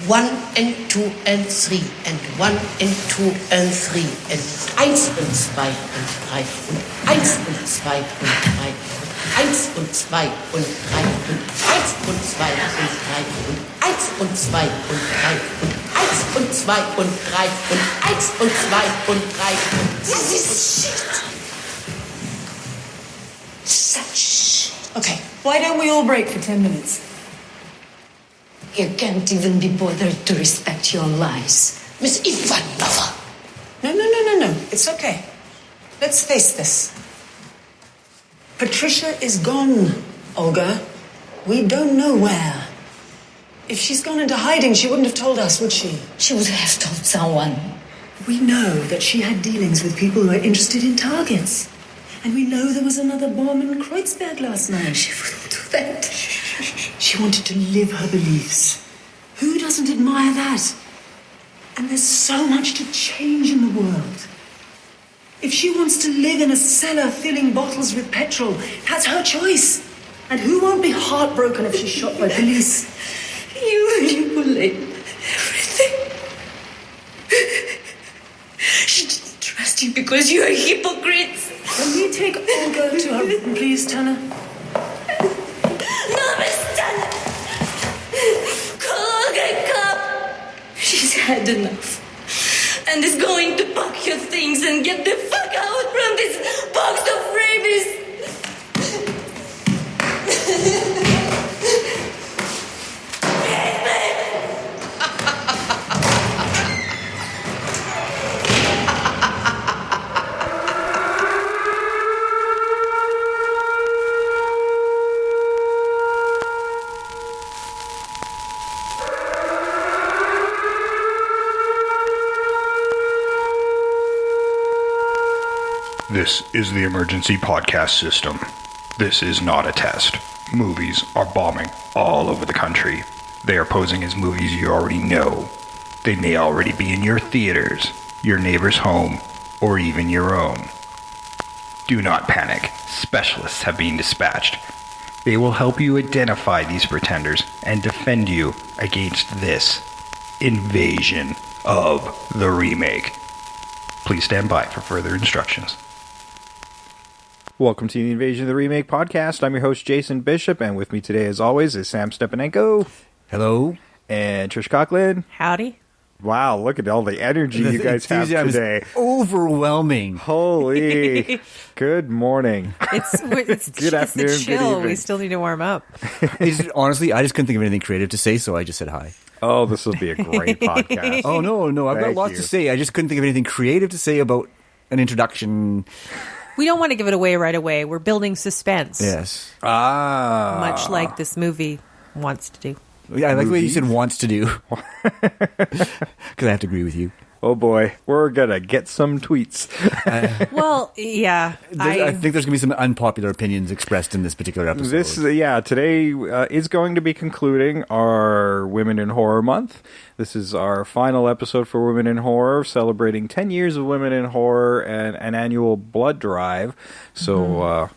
1 and 2 and 3 and 1 and 2 and 3 and 1 und 2 und 3 und 1 und 2 und 3 und 1 und 2 und 3 und 1 und 2 und 3 und 1 und 2 und 3 und 1 und 2 und 3 und 1 und 2 und 3 und this is shit. Such shit. Okay, why don't we all break for 10 minutes? You can't even be bothered to respect your lies. Miss Ivanova. No. It's okay. Let's face this. Patricia is gone, Olga. We don't know where. If she's gone into hiding, she wouldn't have told us, would she? She would have told someone. We know that she had dealings with people who are interested in targets. And we know there was another bomb in Kreuzberg last night. She wouldn't do that. She wanted to live her beliefs. Who doesn't admire that? And there's so much to change in the world. If she wants to live in a cellar filling bottles with petrol, that's her choice. And who won't be heartbroken if she's shot by police? You manipulate everything. She didn't trust you because you are hypocrites. Can we take Olga to her room, please, Tanner? No, Miss Tanner. Call Olga a cop. She's had enough. And is going to pack your things and get the fuck out from this box of rabies. This is the emergency podcast system. This is not a test. Movies are bombing all over the country. They are posing as movies you already know. They may already be in your theaters, your neighbor's home, or even your own. Do not panic. Specialists have been dispatched. They will help you identify these pretenders and defend you against this invasion of the remake. Please stand by for further instructions. Welcome to the Invasion of the Remake podcast. I'm your host, Jason Bishop, and with me today, as always, is Sam Stepanenko. Hello. And Trish Coughlin. Howdy. Wow, look at all the energy you guys have today. Overwhelming. Holy. Good morning. It's Good afternoon, it's chill. good evening. We still need to warm up. Honestly, I just couldn't think of anything creative to say, so I just said hi. Oh, this will be a great podcast. Oh, no. I've got Thank lots you. to say. I just couldn't think of anything creative to say about an introduction. We don't want to give it away right away. We're building suspense. Yes. Much like this movie wants to do. Yeah, I like the way you said wants to do. Because I have to agree with you. Oh boy, we're gonna get some tweets. Well, yeah. I think there's going to be some unpopular opinions expressed in this particular episode. Today is going to be concluding our Women in Horror Month. This is our final episode for Women in Horror, celebrating 10 years of Women in Horror and an annual blood drive. So,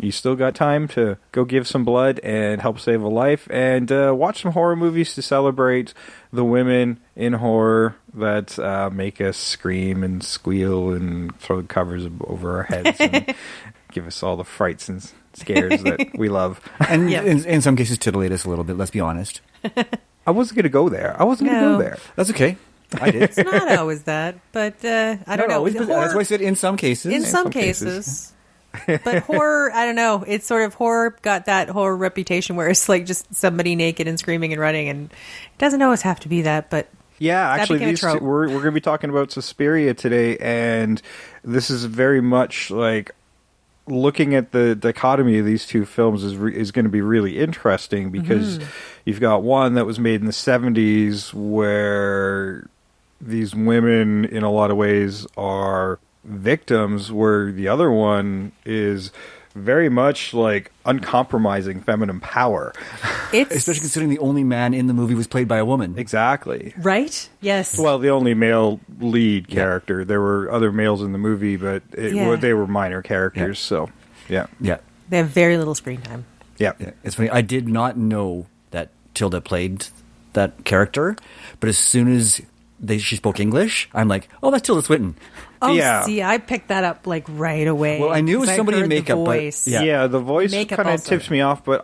you still got time to go give some blood and help save a life, and watch some horror movies to celebrate the women in horror that make us scream and squeal and throw the covers over our heads and give us all the frights and scares that we love. And in some cases titillate us a little bit, let's be honest. I wasn't going to go there. That's okay. I did. It's not always that, but I don't know. That's why I said in some cases. In some cases. But horror, I don't know. It's sort of horror got that horror reputation where it's like just somebody naked and screaming and running, and it doesn't always have to be that, but yeah, actually, we're going to be talking about Suspiria today, and this is very much like looking at the dichotomy of these two films is going to be really interesting because you've got one that was made in the 70s where these women, in a lot of ways, are victims, where the other one is very much like uncompromising feminine power. Especially considering the only man in the movie was played by a woman. Exactly. Right? Yes. Well, the only male lead character. There were other males in the movie, but they were minor characters, so yeah. They have very little screen time. Yeah. It's funny, I did not know that Tilda played that character, but as soon as she spoke English, I'm like, oh, that's Tilda Swinton. Oh, Yeah. see, I picked that up like right away. Well, I knew it was 'cause I somebody in heard the makeup, but- voice. Yeah. The voice Makeup kind of also. tips me off, but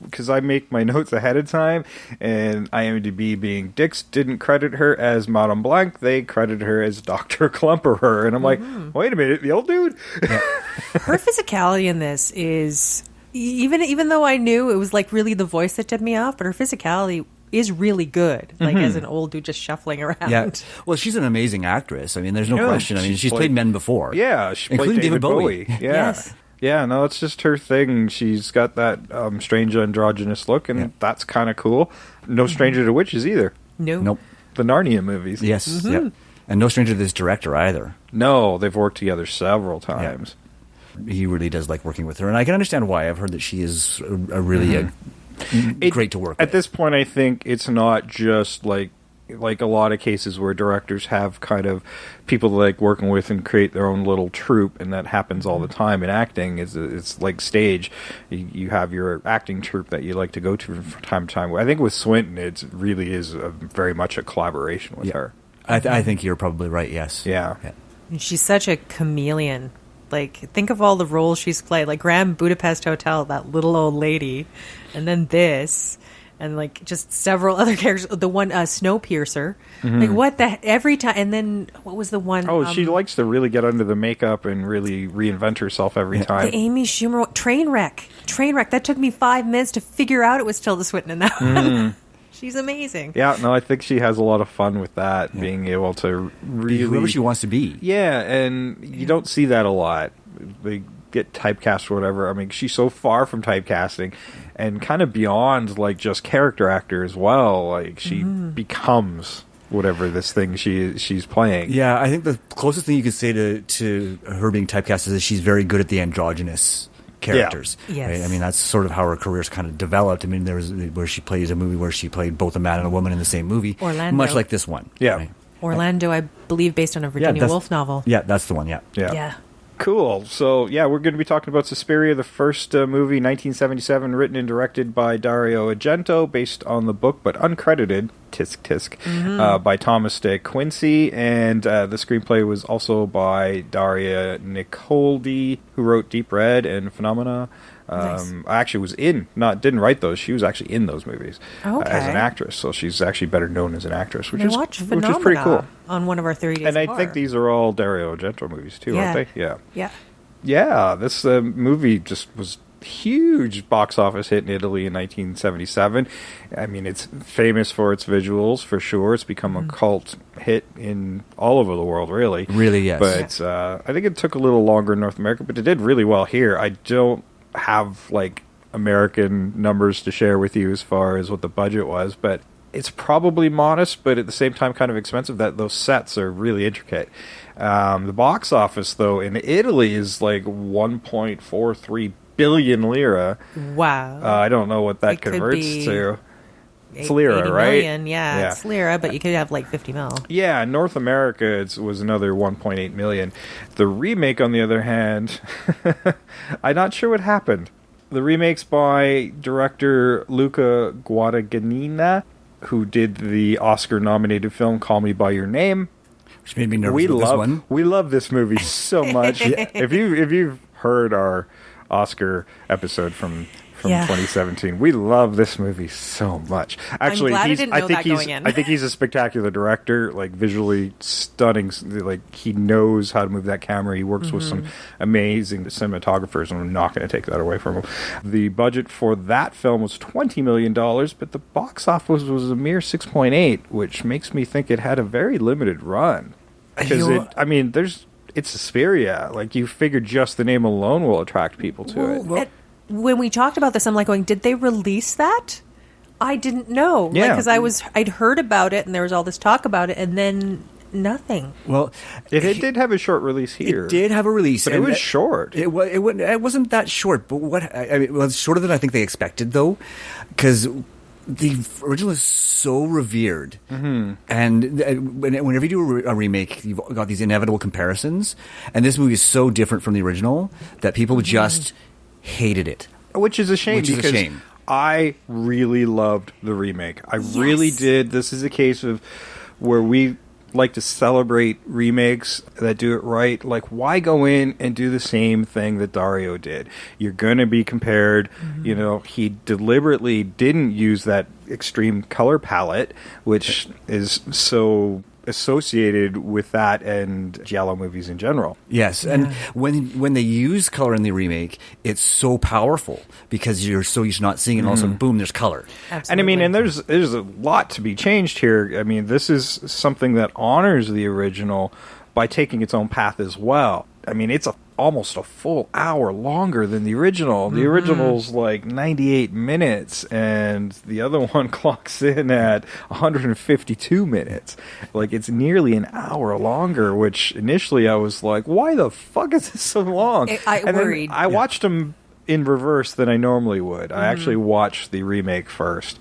because I make my notes ahead of time, and IMDb being dicks didn't credit her as Madame Blanc, they credited her as Dr. Klumperer, and I'm like, wait a minute, the old dude? Her physicality in this is even though I knew it was like really the voice that tipped me off, but her physicality is really good. Like as an old dude just shuffling around. Yeah. Well, she's an amazing actress. I mean, there's no Yeah, question. I mean, she's played men before. Yeah, she played including David Bowie. Yeah. Yes. Yeah, no, it's just her thing. She's got that strange androgynous look, and that's kind of cool. No stranger to witches either. No. Nope. The Narnia movies. Yes. Yep. And no stranger to this director either. No, they've worked together several times. He really does like working with her, and I can understand why. I've heard that she is a really great to work with. At this point, I think it's not just like a lot of cases where directors have kind of people like working with and create their own little troupe, and that happens all the time in acting. It's like stage. You have your acting troupe that you like to go to from time to time. I think with Swinton, it really is very much a collaboration with her. I think you're probably right. Yes. Yeah. And she's such a chameleon. Like, think of all the roles she's played. Like Grand Budapest Hotel, that little old lady, and then this, and like just several other characters. The one Snowpiercer. Like what the every time, and then what was the one? Oh, she likes to really get under the makeup and really reinvent herself every time. The Amy Schumer Trainwreck. That took me 5 minutes to figure out it was Tilda Swinton in that one. She's amazing. Yeah, no, I think she has a lot of fun with that, being able to really... Whoever she wants to be. Yeah, and you don't see that a lot. They get typecast or whatever. I mean, she's so far from typecasting and kind of beyond, like, just character actor as well. Like, she becomes whatever this thing she's playing. Yeah, I think the closest thing you could say to her being typecast is that she's very good at the androgynous characters. Yeah. Yes. Right? I mean, that's sort of how her career's kind of developed. I mean, there was where she plays a movie where she played both a man and a woman in the same movie. Orlando. Much like this one. Yeah. Right? Orlando, I believe, based on a Virginia Woolf novel. Yeah, that's the one, yeah. Yeah. Cool. So, yeah, we're going to be talking about Suspiria, the first movie, 1977, written and directed by Dario Argento, based on the book, but uncredited, tisk tisk, by Thomas De Quincey. And the screenplay was also by Daria Nicoldi, who wrote Deep Red and Phenomena. Nice. I actually didn't write those. She was actually in those movies Okay. as an actress. So she's actually better known as an actress, which I is watched which Phenomena is pretty cool. on one of our 30 days And I of think horror. these are all Dario Argento movies too, aren't they? Yeah. Yeah. Yeah, this movie just was huge box office hit in Italy in 1977. I mean, it's famous for its visuals, for sure. It's become a cult hit in all over the world, really. Really, yes. But I think it took a little longer in North America, but it did really well here. I don't have, like, American numbers to share with you as far as what the budget was, but it's probably modest, but at the same time kind of expensive. That those sets are really intricate. The box office, though, in Italy is like 1.43 billion lira. Wow. I don't know what that It could converts be to. It's lira, 80 right? million, yeah, it's lira, but you could have like 50 mil. Yeah, in North America was another 1.8 million. The remake, on the other hand, I'm not sure what happened. The remake's by director Luca Guadagnino, who did the Oscar-nominated film Call Me by Your Name. Which made me nervous with this one. We love this movie so much. If you've heard our Oscar episode from 2017, we love this movie so much. Actually, glad I didn't know that going in. I think he's a spectacular director, like visually stunning. Like he knows how to move that camera. He works with some amazing cinematographers, and I'm not going to take that away from him. The budget for that film was $20 million, but the box office was a mere 6.8, which makes me think it had a very limited run. Because it's Suspiria. Like, you figure just the name alone will attract people to it. When we talked about this, I'm like going, did they release that? I didn't know. Yeah. Because I'd heard about it and there was all this talk about it and then nothing. Well, It did have a short release here. It did have a release, But it was short. It wasn't that short, but it was shorter than I think they expected, though, because the original is so revered, and whenever you do a remake, you've got these inevitable comparisons, and this movie is so different from the original that people just hated it. Which is a shame, Which is a because shame. I really loved the remake. I really did. This is a case of where we like to celebrate remakes that do it right. Like, why go in and do the same thing that Dario did? You're going to be compared. You know, he deliberately didn't use that extreme color palette, which is so associated with that and giallo movies in general. Yes, and when they use color in the remake, it's so powerful because you're so used to not seeing it, and all of a sudden, boom, there's color. Absolutely. And I mean, and there's a lot to be changed here. I mean, this is something that honors the original by taking its own path as well. I mean, it's almost a full hour longer than the original. The original's like 98 minutes, and the other one clocks in at 152 minutes. Like, it's nearly an hour longer, which initially I was like, why the fuck is this so long? I worried. I watched them in reverse than I normally would. I actually watched the remake first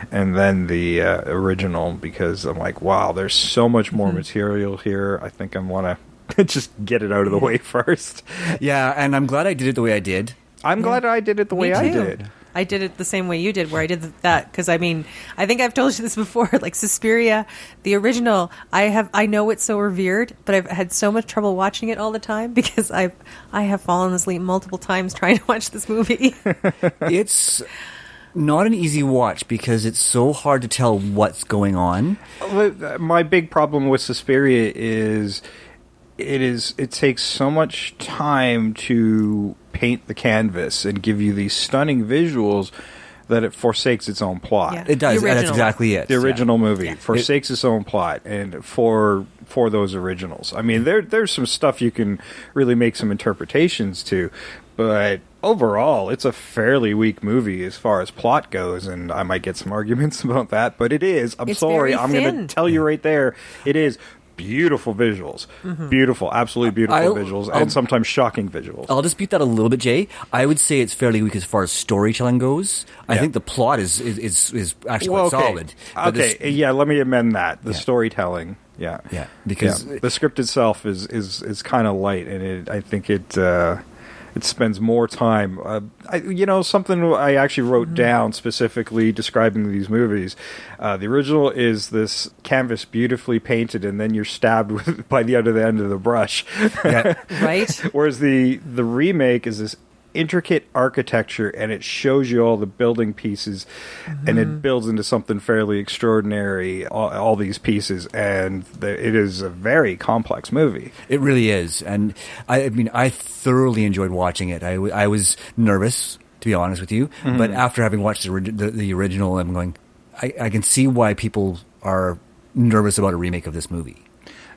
and then the original, because I'm like, wow, there's so much more material here. I think I want to just get it out of the way first. Yeah, and I'm glad I did it the way I did. I'm glad I did it the way I did. I did it the same way you did, where I did that because I mean, I think I've told you this before. Like Suspiria, the original, I know it's so revered, but I've had so much trouble watching it all the time because I have fallen asleep multiple times trying to watch this movie. It's not an easy watch because it's so hard to tell what's going on. My big problem with Suspiria is it takes so much time to paint the canvas and give you these stunning visuals that it forsakes its own plot. Yeah. It does. That's exactly it. The original movie forsakes its own plot, and for those originals. I mean, there's some stuff you can really make some interpretations to, but overall, it's a fairly weak movie as far as plot goes, and I might get some arguments about that, but it is. It's sorry, very I'm going to tell you right there, it is. Beautiful visuals. Beautiful, absolutely beautiful visuals, and sometimes shocking visuals. I'll dispute that a little bit, Jay. I would say it's fairly weak as far as storytelling goes. I think the plot is actually quite solid. Okay, let me amend that. The storytelling, because the script itself is kind of light, and I think it spends more time. Something I actually wrote down specifically describing these movies. The original is this canvas beautifully painted, and then you're stabbed by the other end of the brush. Right. Whereas the remake is this intricate architecture, and it shows you all the building pieces, and it builds into something fairly extraordinary, all these pieces, and it is a very complex movie. It really is, and I mean, I thoroughly enjoyed watching it. I was nervous, to be honest with you, but after having watched the original, I'm going, I can see why people are nervous about a remake of this movie.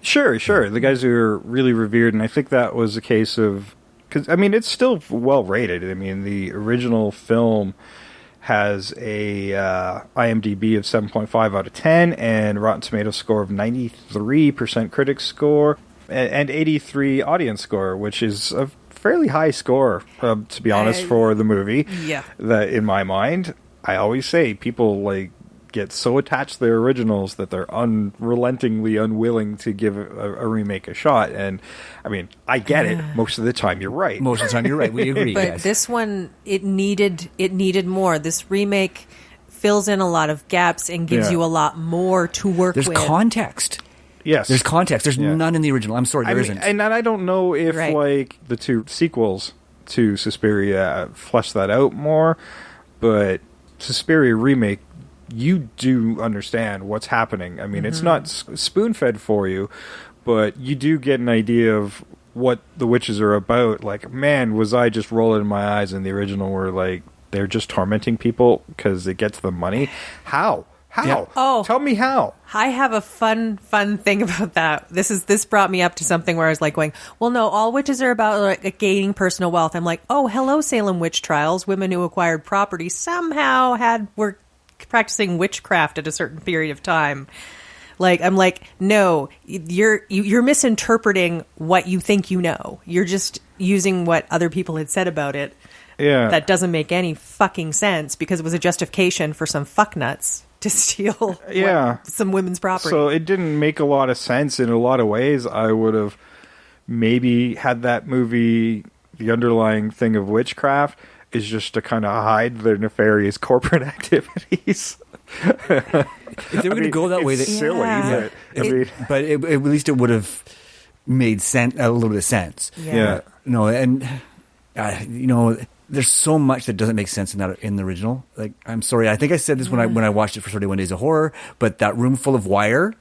Sure. The guys who are really revered, and I think that was a case of, because, I mean, it's still well rated. I mean, the original film has a IMDb of 7.5 out of 10 and Rotten Tomatoes score of 93% critic score and 83 audience score, which is a fairly high score, to be honest, for the movie. Yeah. That, in my mind, I always say people get so attached to their originals that they're unrelentingly unwilling to give a remake a shot. And I mean, I get it. Most of the time, you're right. Most of the time, you're right. We agree. But this one, it needed more. This remake fills in a lot of gaps and gives you a lot more to work with. There's context. Yes. There's context. There's none in the original. I'm sorry, there isn't. And I don't know if the two sequels to Suspiria flesh that out more, but Suspiria Remake, you do understand what's happening. I mean, it's not spoon-fed for you, but you do get an idea of what the witches are about. Like, man, was I just rolling my eyes in the original where, like, they're just tormenting people because it gets them money? How? Yeah. Oh. Tell me how. I have a fun thing about that. This brought me up to something where I was like going, well, no, all witches are about like gaining personal wealth. I'm like, oh, hello, Salem witch trials. Women who acquired property somehow were practicing witchcraft at a certain period of time. Like, I'm like, no, you're misinterpreting what you think you know. You're just using what other people had said about it. Yeah. That doesn't make any fucking sense because it was a justification for some fucknuts to steal some women's property. So it didn't make a lot of sense in a lot of ways. I would have maybe had that movie, the underlying thing of witchcraft, is just to kind of hide their nefarious corporate activities. If they were going to go that way, it's silly, but at least it would have made a little bit of sense. Yeah. No, and there's so much that doesn't make sense in the original. Like, I'm sorry, I think I said this when I watched it for 31 Days of Horror, but that room full of wire.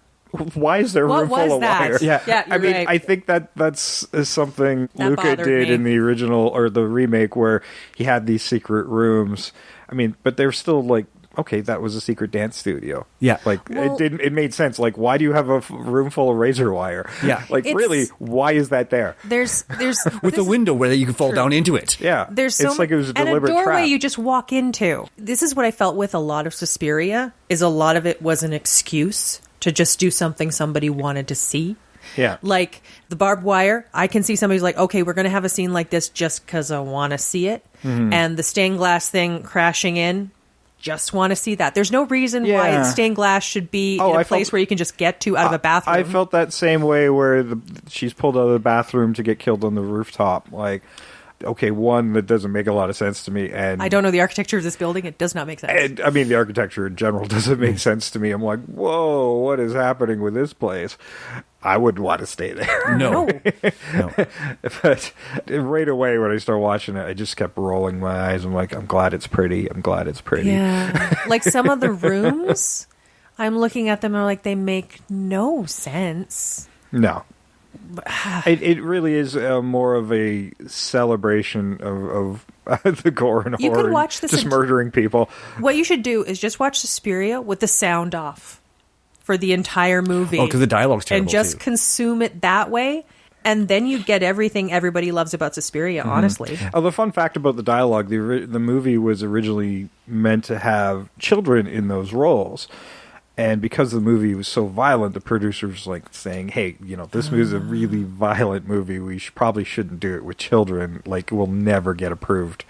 Why is there a room full of wire? Yeah, I mean, right. I think that's something That Luca bothered did me. in the original or the remake, where he had these secret rooms. I mean, but they're still like, okay, that was a secret dance studio. Yeah. Like, it made sense. Like, why do you have a room full of razor wire? Yeah. Like, really, why is that there? There's With a window where you can fall down into it. Yeah. There's it's like it was a deliberate and a doorway trap. you just walk into. This is what I felt with a lot of Suspiria, is a lot of it was an excuse to just do something somebody wanted to see. Yeah. Like the barbed wire, I can see somebody's like, okay, we're going to have a scene like this just because I want to see it. Mm-hmm. And the stained glass thing crashing in, just want to see that. There's no reason why stained glass should be in a place where you can just get to out of a bathroom. I felt that same way where she's pulled out of the bathroom to get killed on the rooftop. Like, okay, one, that doesn't make a lot of sense to me. And I don't know the architecture of this building. It does not make sense. And, I mean, the architecture in general doesn't make sense to me. I'm like, whoa, what is happening with this place? I wouldn't want to stay there. No. But right away when I started watching it, I just kept rolling my eyes. I'm like, I'm glad it's pretty. I'm glad it's pretty. Yeah. Like some of the rooms, I'm looking at them and I'm like, they make no sense. No. It really is more of a celebration of the gore and You horror. could watch this just murdering people. What you should do is just watch Suspiria with the sound off for the entire movie. Oh, because the dialogue's terrible, and just too. consume it that way, and then you get everything everybody loves about Suspiria, honestly. Oh, the fun fact about the dialogue, the movie was originally meant to have children in those roles. And because the movie was so violent, the producers was like saying, hey, this movie is a really violent movie. We probably shouldn't do it with children. Like, we'll never get approved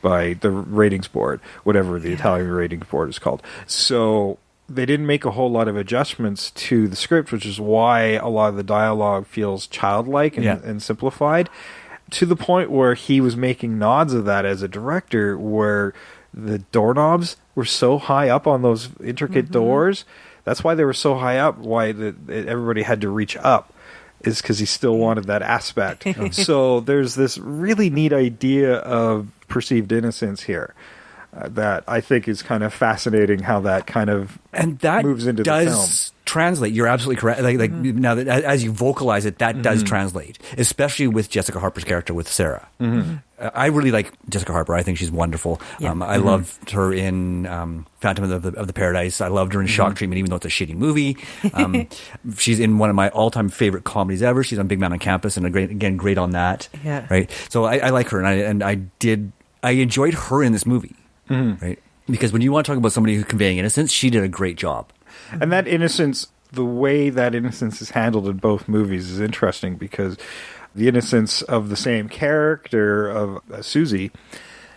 by the ratings board, whatever the Italian ratings board is called. So they didn't make a whole lot of adjustments to the script, which is why a lot of the dialogue feels childlike and simplified, to the point where he was making nods of that as a director, where the doorknobs were so high up on those intricate doors. That's why they were so high up, why everybody had to reach up, is because he still wanted that aspect. So there's this really neat idea of perceived innocence here that I think is kind of fascinating, how that kind of moves into the film. Translate. You're absolutely correct. Like now that as you vocalize it, that does translate, especially with Jessica Harper's character with Sarah. I really like Jessica Harper. I think she's wonderful. Yeah. I loved her in Phantom of the Paradise. I loved her in Shock Treatment, even though it's a shitty movie. She's in one of my all-time favorite comedies ever. She's on Big Man on Campus, and great on that. Yeah. Right. So I like her, and I enjoyed her in this movie. Right. Because when you want to talk about somebody who's conveying innocence, she did a great job. And that innocence, the way that innocence is handled in both movies is interesting, because the innocence of the same character of Susie.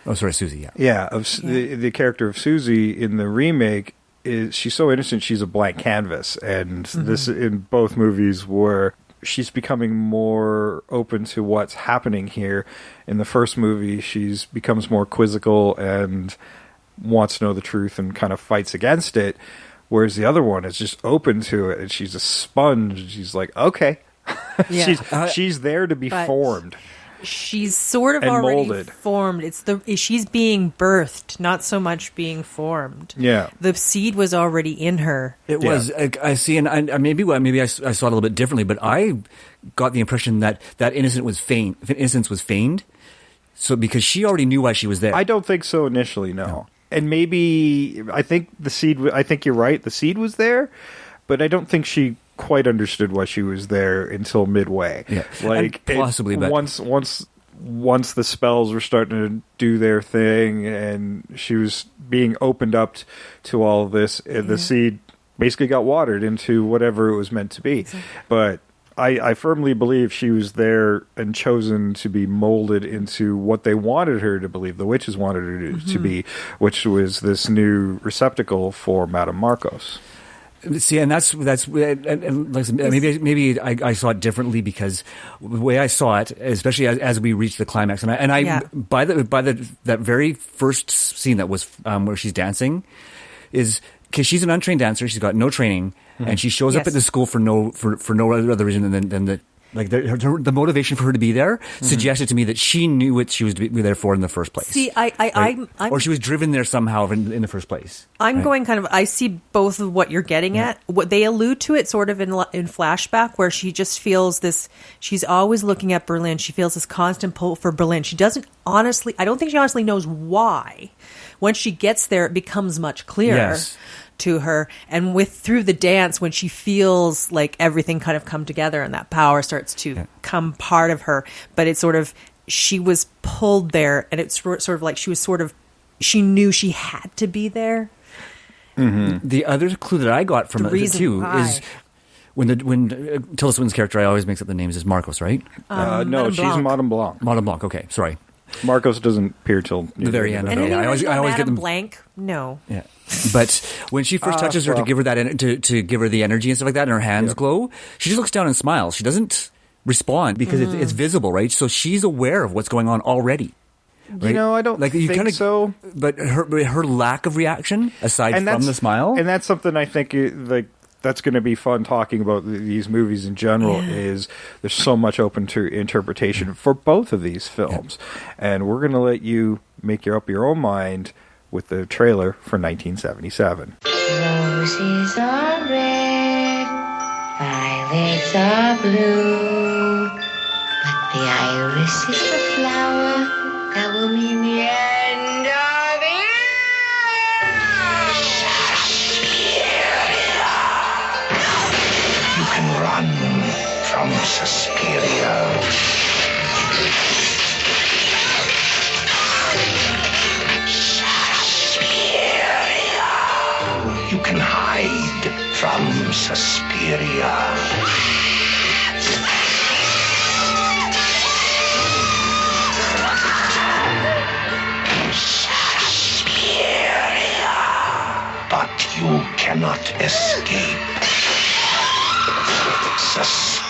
Oh, sorry, Susie, yeah. Yeah, the character of Susie in the remake, she's so innocent she's a blank canvas. And this in both movies, where she's becoming more open to what's happening here. In the first movie, she becomes more quizzical and wants to know the truth and kind of fights against it. Whereas the other one is just open to it, and she's a sponge. She's like, okay. Yeah. she's there to be formed. She's sort of and already molded. formed. She's being birthed, not so much being formed. Yeah. The seed was already in her. It was. I see, and maybe I saw it a little bit differently, but I got the impression that innocence was feigned. So because she already knew why she was there. I don't think so initially, no. And maybe I think I think you're right. The seed was there, but I don't think she quite understood why she was there until midway. Yeah. Like, and possibly, but once the spells were starting to do their thing, and she was being opened up to all of this, the seed basically got watered into whatever it was meant to be. But I firmly believe she was there and chosen to be molded into what they wanted her to believe, the witches wanted her to be, which was this new receptacle for Madame Marcos. See, and that's and like, maybe I saw it differently because the way I saw it, especially as we reached the climax, and I Yeah. by that very first scene that was where she's dancing is because she's an untrained dancer, she's got no training, and she shows up Yes. at the school for no other reason than the. Like the motivation for her to be there suggested to me that she knew what she was to be there for in the first place. See, Right? I'm or she was driven there somehow in the first place. I'm right? going kind of. I see both of what you're getting at. What they allude to it, sort of in flashback, where she just feels this. She's always looking at Berlin. She feels this constant pull for Berlin. She doesn't honestly. I don't think she honestly knows why. Once she gets there, it becomes much clearer. Yes. To her, and through the dance, when she feels like everything kind of come together and that power starts to come part of her, but it's sort of she was pulled there, and it's sort of like she knew she had to be there. The other clue that I got from The it reason too why. is when Tilda Swinton's character, I always mix up the names, is Marcos, right? No, Madame she's Blanc. Madame Blanc. Madame Blanc. Okay, sorry. Marcos doesn't appear till The very end. And Okay, in the I always original get Madame them Blanc, no. Yeah, but when she first touches her to give her that to give her the energy and stuff like that, and her hands glow, she just looks down and smiles. She doesn't respond because it's visible, right? So she's aware of what's going on already. Right? You know, I don't think kinda, so. But her lack of reaction, aside from the smile, and that's something I think that's going to be fun talking about these movies in general. Is there's so much open to interpretation for both of these films, and we're going to let you make up your own mind with the trailer for 1977. Roses are red, violets are blue, but the iris is the flower that will mean the end of it. You can run from Suspiria. You can hide from Suspiria. Suspiria. But you cannot escape. Suspiria.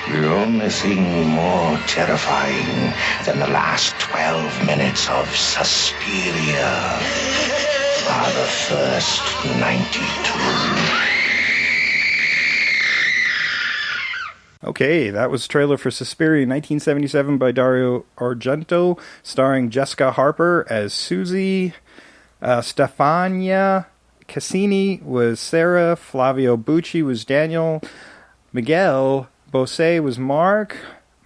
The only thing more terrifying than the last 12 minutes of Suspiria are the first 92. Okay, that was trailer for Suspiria 1977 by Dario Argento, starring Jessica Harper as Susie, Stefania Cassini was Sarah, Flavio Bucci was Daniel, Miguel Bosé was Mark,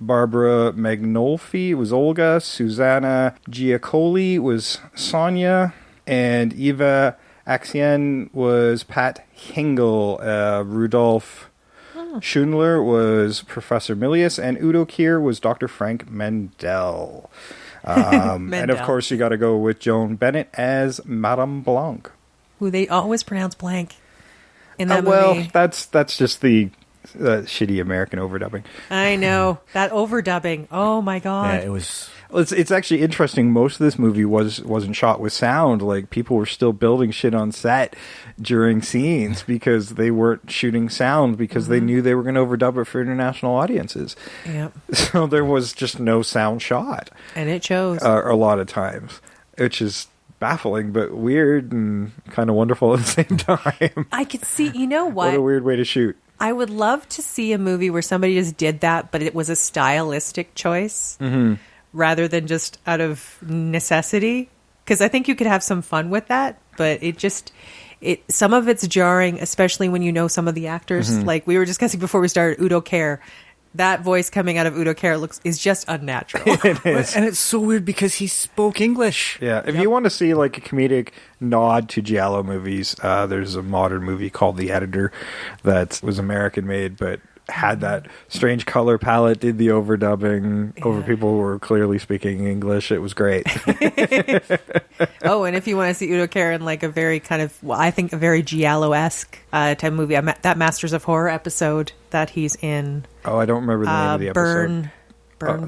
Barbara Magnolfi was Olga, Susanna Giacoli was Sonia, and Eva Axien was Pat Hingle. Rudolph Schundler was Professor Milius, and Udo Kier was Dr. Frank Mendel. And of course, you got to go with Joan Bennett as Madame Blanc. Who they always pronounce blank in that Well, movie. that's just the shitty American overdubbing. I know. That overdubbing. Oh my god. yeah, it was. Well, it's actually interesting. Most of this movie wasn't shot with sound. Like, people were still building shit on set during scenes because they weren't shooting sound because they knew they were going to overdub it for international audiences. Yep. So there was just no sound shot And it shows. a lot of times, which is baffling but weird and kind of wonderful at the same time. I could see, you know What what? a weird way to shoot. I would love to see a movie where somebody just did that, but it was a stylistic choice rather than just out of necessity. Because I think you could have some fun with that, but some of it's jarring, especially when you know some of the actors. Like we were discussing before we started, Udo Kier. That voice coming out of Udo Kier is just unnatural. And it's so weird because he spoke English. Yeah, if you want to see like a comedic nod to Giallo movies, there's a modern movie called The Editor that was American made, but had that strange color palette, did the overdubbing over people who were clearly speaking English. It was great. Oh, and if you want to see Udo Kier in like a very kind of, well, I think a very Giallo-esque type of movie, that Masters of Horror episode that he's in. Oh, I don't remember the name of the episode.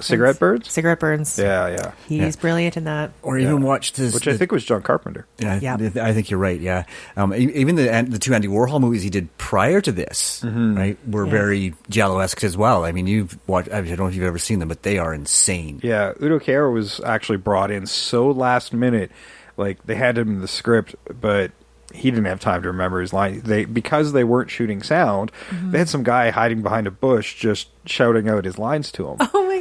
Cigarette Birds? Cigarette Burns. Yeah. He's brilliant in that. Or even watch this, Which I think was John Carpenter. Yeah, Yeah. I think you're right. Yeah, even the two Andy Warhol movies he did prior to this, right, were very Giallo-esque as well. I mean, you've watched. I don't know if you've ever seen them, but they are insane. Yeah, Udo Kier was actually brought in so last minute. Like, they had him in the script, but he didn't have time to remember his line. Because they weren't shooting sound, they had some guy hiding behind a bush just shouting out his lines to him. Oh my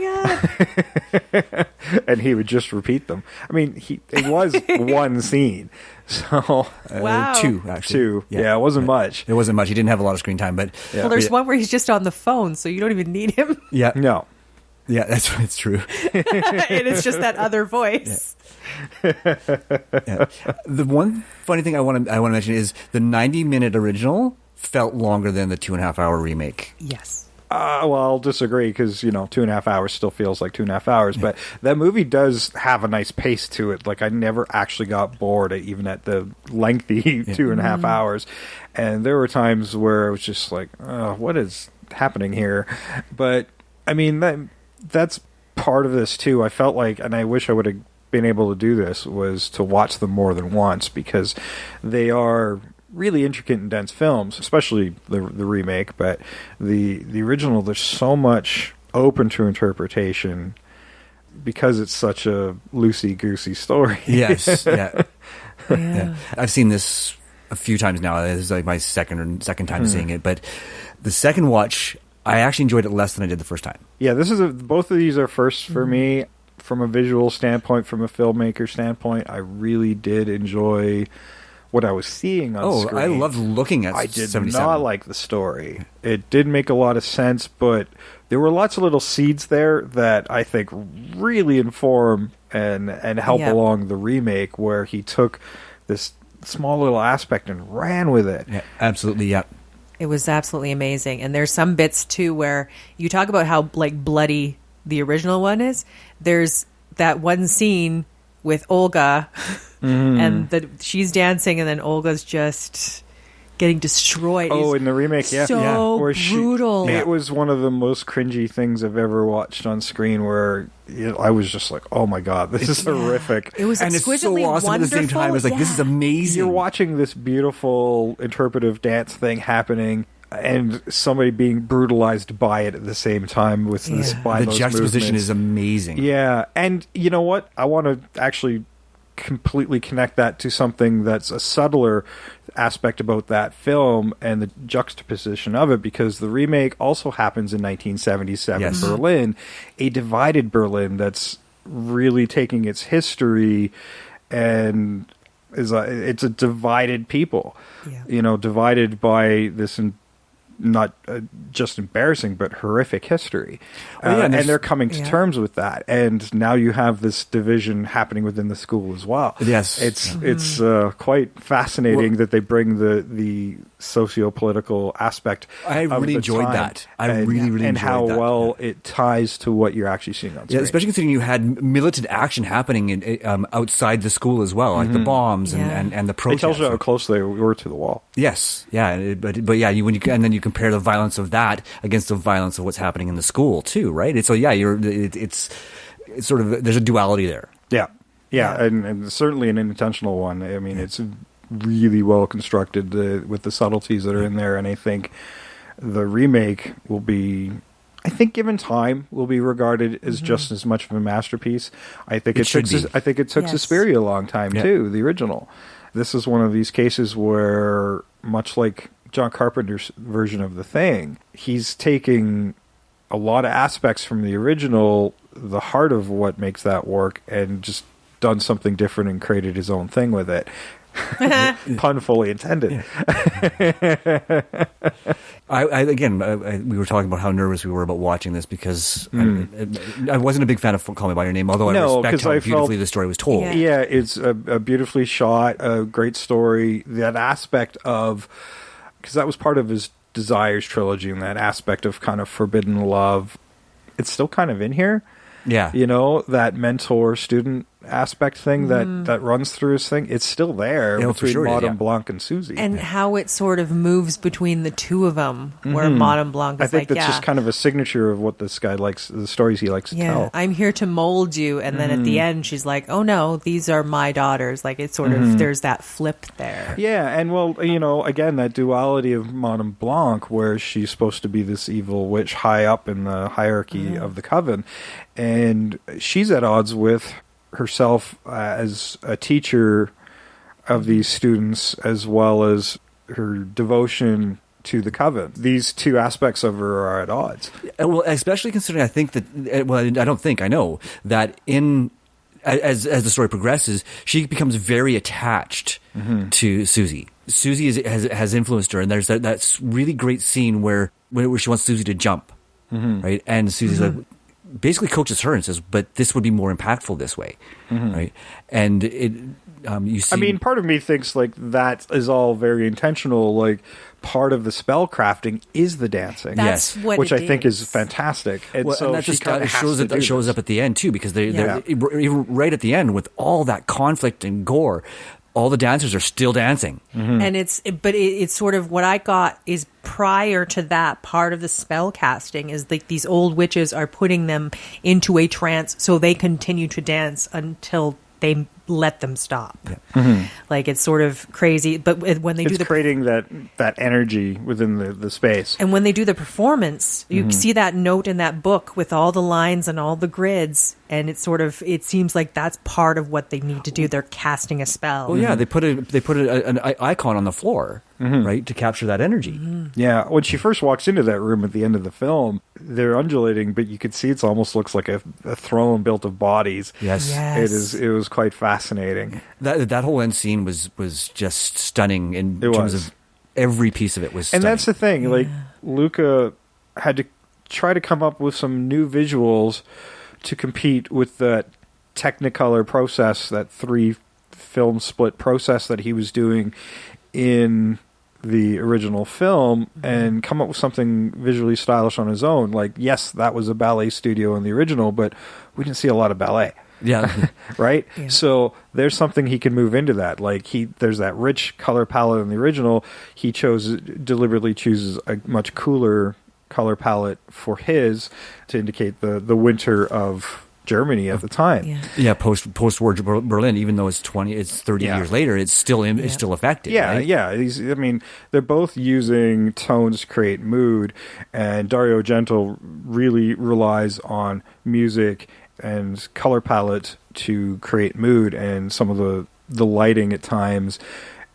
god! And he would just repeat them. I mean, it was one scene. So Wow. Two actually. Two. Yeah, it wasn't much. It wasn't much. He didn't have a lot of screen time, but Well, there's one where he's just on the phone, so you don't even need him. yeah, No. yeah, that's true. And it's just that other voice. Yeah. The one funny thing I want to mention is the 90-minute original felt longer than the 2.5-hour remake. Yes. Well, I'll disagree because, 2.5 hours still feels like 2.5 hours. But that movie does have a nice pace to it. Like, I never actually got bored even at the lengthy 2.5 hours. And there were times where it was just like, oh, what is happening here? But, I mean, that's part of this, too. I felt like, and I wish I would have been able to do this, was to watch them more than once because they are really intricate and dense films, especially the remake, but the original, there's so much open to interpretation because it's such a loosey-goosey story. Yes, yeah. Yeah. I've seen this a few times now. This is like my second time seeing it, but the second watch, I actually enjoyed it less than I did the first time. Yeah, both of these are firsts for me. From a visual standpoint, from a filmmaker standpoint, I really did enjoy what I was seeing on screen. I loved looking at I did 77. not like the story. It did make a lot of sense, but there were lots of little seeds there that I think really inform and help along the remake, where he took this small little aspect and ran with it. Yeah, absolutely, yeah. It was absolutely amazing. And there's some bits, too, where you talk about how, like, bloody the original one is. There's that one scene with Olga, and she's dancing, and then Olga's just getting destroyed. Oh, in the remake, yeah. So Where brutal. It was one of the most cringy things I've ever watched on screen, where I was just like, oh my god, this is horrific. It was And it's so exquisitely awesome at the same time. It was like, this is amazing. You're watching this beautiful interpretive dance thing happening, and somebody being brutalized by it at the same time with this by the those juxtaposition movements. is amazing. Yeah, and you know what? I want to actually completely connect that to something that's a subtler aspect about that film and the juxtaposition of it, because the remake also happens in 1977 Berlin, a divided Berlin that's really taking its history and it's a divided people, divided by this not just embarrassing but horrific history, and they're coming to terms with that, and now you have this division happening within the school as well. Yes, it's quite fascinating that they bring the socio-political aspect. I really enjoyed that. I really enjoyed and how that. well it ties to what you're actually seeing on screen. Yeah, especially considering you had militant action happening outside the school as well, like the bombs and the It protests. tells you how close they were to the wall. Yes, yeah, but yeah, and then you compare the violence of that against the violence of what's happening in the school too, right? It's sort of, there's a duality there. Yeah, and certainly an intentional one. I mean, it's really well constructed with the subtleties that are in there, and I think the remake will be, given time, will be regarded as just as much of a masterpiece. I think it took Suspiria a long time too, the original. This is one of these cases where, much like John Carpenter's version of The Thing, he's taking a lot of aspects from the original, the heart of what makes that work, and just done something different and created his own thing with it. Pun fully intended. We were talking about how nervous we were about watching this because I wasn't a big fan of Call Me by Your Name, although I respect how beautifully the story was told. Yeah, it's a beautifully shot, a great story. That aspect of, because that was part of his Desires trilogy, and that aspect of kind of forbidden love, it's still kind of in here. Yeah. That mentor-student aspect thing that runs through his thing, it's still there Yeah, for between sure it is, Madame yeah. Blanc and Susie. And how it sort of moves between the two of them, where Madame Blanc is I think like, that's yeah, just kind of a signature of what this guy likes, the stories he likes to yeah, tell. I'm here to mold you. And then at the end, she's like, oh no, these are my daughters. Like, it's sort of, there's that flip there. Yeah, and well, again, that duality of Madame Blanc, where she's supposed to be this evil witch high up in the hierarchy of the coven, and she's at odds with herself as a teacher of these students, as well as her devotion to the coven. These two aspects of her are at odds. Well, especially considering I think that, well, I don't think, I know, that as the story progresses, she becomes very attached to Susie. Susie has influenced her, and there's that really great scene where she wants Susie to jump, right? And Susie's like, basically coaches her and says, but this would be more impactful this way, right? And you see... I mean, part of me thinks like that is all very intentional. Like, part of the spell crafting is the dancing. That's what which it I think is fantastic. And Well, so and that she just kind of shows up at the end too, because they're even right at the end with all that conflict and gore, all the dancers are still dancing. And it's sort of what I got is prior to that part of the spell casting is like these old witches are putting them into a trance so they continue to dance until they let them stop. Like, it's sort of crazy, but when they do the creating that energy within the space. and when they do the performance, you see that note in that book with all the lines and all the grids, and it seems like that's part of what they need to do. They're casting a spell. Well, yeah, they put an icon on the floor, right, to capture that energy. Yeah, when she first walks into that room at the end of the film, they're undulating, but you could see it almost looks like a throne built of bodies. Yes. It was quite fascinating. That whole end scene was just stunning in terms of every piece of it was stunning. And that's the thing, like, Luca had to try to come up with some new visuals to compete with that Technicolor process, that 3-film split process that he was doing in the original film, and come up with something visually stylish on his own. Like, yes, that was a ballet studio in the original, but we didn't see a lot of ballet. Yeah. Right? Yeah. So there's something he can move into that. Like, there's that rich color palette in the original. He deliberately chooses a much cooler color palette for his to indicate the winter of Germany at the time. Yeah, post-war Berlin, even though it's 30 years later, it's still it's still affected. Yeah, right? yeah. They're both using tones to create mood, and Dario Argento really relies on music and color palette to create mood, and some of the lighting at times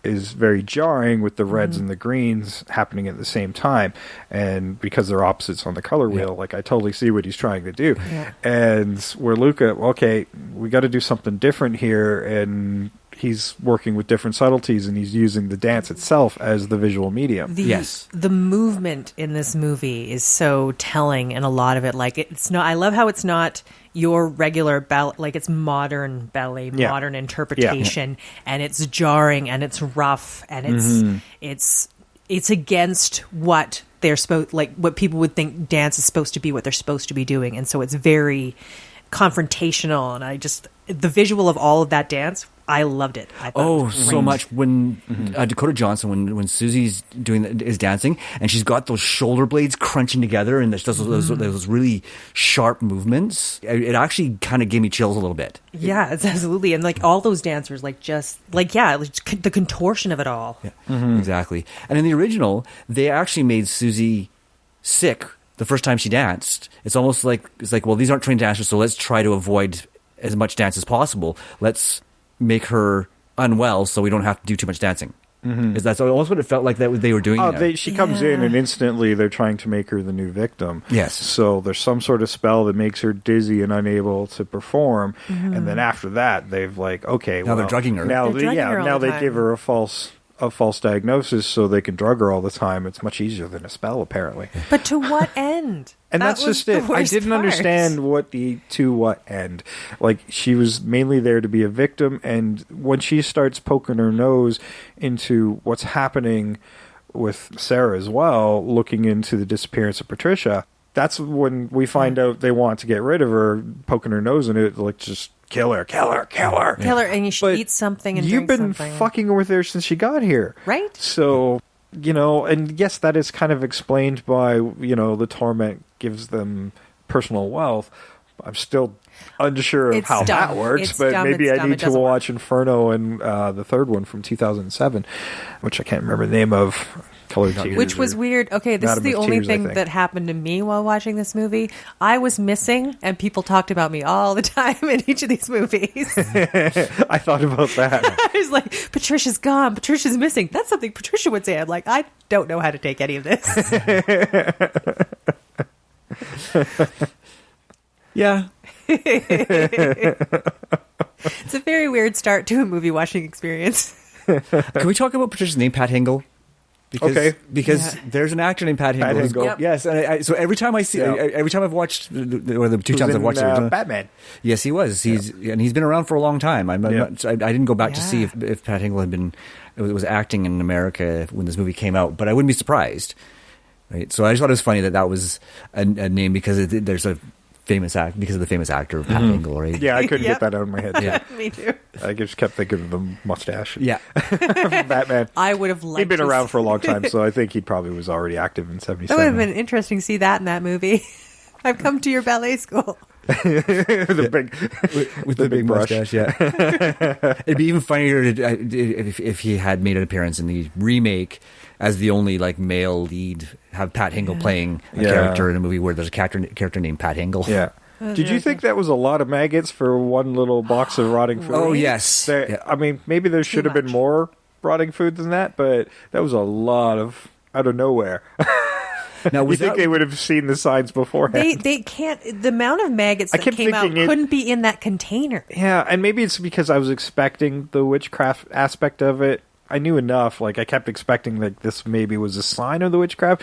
is very jarring with the reds and the greens happening at the same time, and because they're opposites on the color wheel, like, I totally see what he's trying to do. And where Luca, okay, we got to do something different here, and he's working with different subtleties, and he's using the dance itself as the visual medium. The movement in this movie is so telling, and a lot of it, like, it's not. I love how it's not your regular ballet, like, it's modern ballet, modern interpretation, and it's jarring, and it's rough, and it's against what they're supposed, like, what people would think dance is supposed to be, what they're supposed to be doing, and so it's very confrontational, and the visual of all of that dance, I loved it. I thought it was so great. much when Dakota Johnson, when Susie's is dancing, and she's got those shoulder blades crunching together, and there's those really sharp movements. It actually kind of gave me chills a little bit. Yeah, it's absolutely, and like all those dancers, like the contortion of it all. Yeah, exactly. And in the original, they actually made Susie sick the first time she danced. It's almost like well, these aren't trained dancers, so let's try to avoid as much dance as possible. Let's make her unwell so we don't have to do too much dancing. Is that's almost what it felt like that they were doing? She comes in, and instantly they're trying to make her the new victim. Yes. So there's some sort of spell that makes her dizzy and unable to perform, and then after that, they've like, okay, Now they're drugging her. Now, They're drugging her all now the they time. give her a false diagnosis so they can drug her all the time. It's much easier than a spell, apparently. But to what end? And that's was just the it. I worst didn't part. understand to what end. Like, she was mainly there to be a victim, and when she starts poking her nose into what's happening with Sarah as well, looking into the disappearance of Patricia, that's when we find out they want to get rid of her, poking her nose in it, like, just kill her. Tell her, and you should But eat something and you've drink been something. fucking with her since she got here. Right? So, and yes, that is kind of explained by, the torment gives them personal wealth. I'm still unsure of It's how dumb. that works, It's but dumb. maybe It's I dumb. need It to doesn't watch Inferno and the third one from 2007, which I can't remember the name of. Color Tears. Which was weird. Okay, this is Madam the of only Tears, I thing think. that happened to me while watching this movie. I was missing, and people talked about me all the time in each of these movies. I thought about that. I was like, Patricia's gone. Patricia's missing. That's something Patricia would say. I'm like, I don't know how to take any of this. Yeah. It's a very weird start to a movie watching experience. Can we talk about Patricia's name, Pat Hingle? Okay. Because there's an actor named Pat Hingle. Pat who's- Hingle. Yep. Yes, and so every time I see, Yeah. every time I've watched, or the two He was times I've in, watched it, Batman. yes, he was. He's been around for a long time. I didn't go back to see Yeah. if Pat Hingle was acting in America when this movie came out, but I wouldn't be surprised. Right. So I just thought it was funny that was a name because there's a famous because of the famous actor Pat Hingle, right? Yeah, I couldn't Yep. get that out of my head. Yeah. Me too. I just kept thinking of the mustache. Yeah. Batman. I would have liked He'd been to around see- for a long time, so I think he probably was already active in 77. That would have been interesting to see that in that movie. I've come to your ballet school. the big, with the big brush. mustache, yeah. It'd be even funnier if he had made an appearance in the remake as the only male lead, have Pat Hingle playing a Yeah. character in a movie where there's a character named Pat Hingle. Yeah. Did you think that was a lot of maggots for one little box of rotting food? Oh, yes. There- Yeah. I mean, maybe there should have been much. more rotting food than that, but that was a lot of out of nowhere. Now, You was think that, they would have seen the signs beforehand? They can't. The amount of maggots that kept came out thinking it- couldn't be in that container. Yeah, and maybe it's because I was expecting the witchcraft aspect of it. I knew enough. I kept expecting that this maybe was a sign of the witchcraft,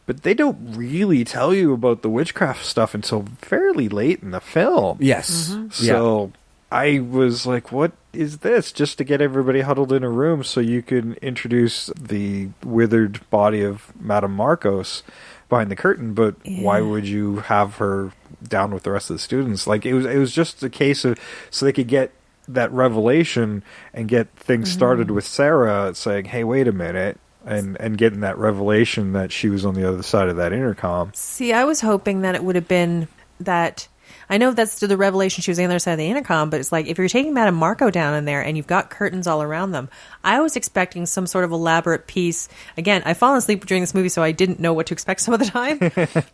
but they don't really tell you about the witchcraft stuff until fairly late in the film. yes. So I was like, what is this? Just to get everybody huddled in a room so you can introduce the withered body of Madame Marcos behind the curtain, but why would you have her down with the rest of the students? It was just a case of so they could get that revelation and get things started with Sarah saying, hey, wait a minute, and getting that revelation that she was on the other side of that intercom. See, I was hoping that it would have been that. I know that's the revelation she was on the other side of the intercom, but it's if you're taking Madame Marco down in there and you've got curtains all around them, I was expecting some sort of elaborate piece. Again, I've fallen asleep during this movie, so I didn't know what to expect some of the time.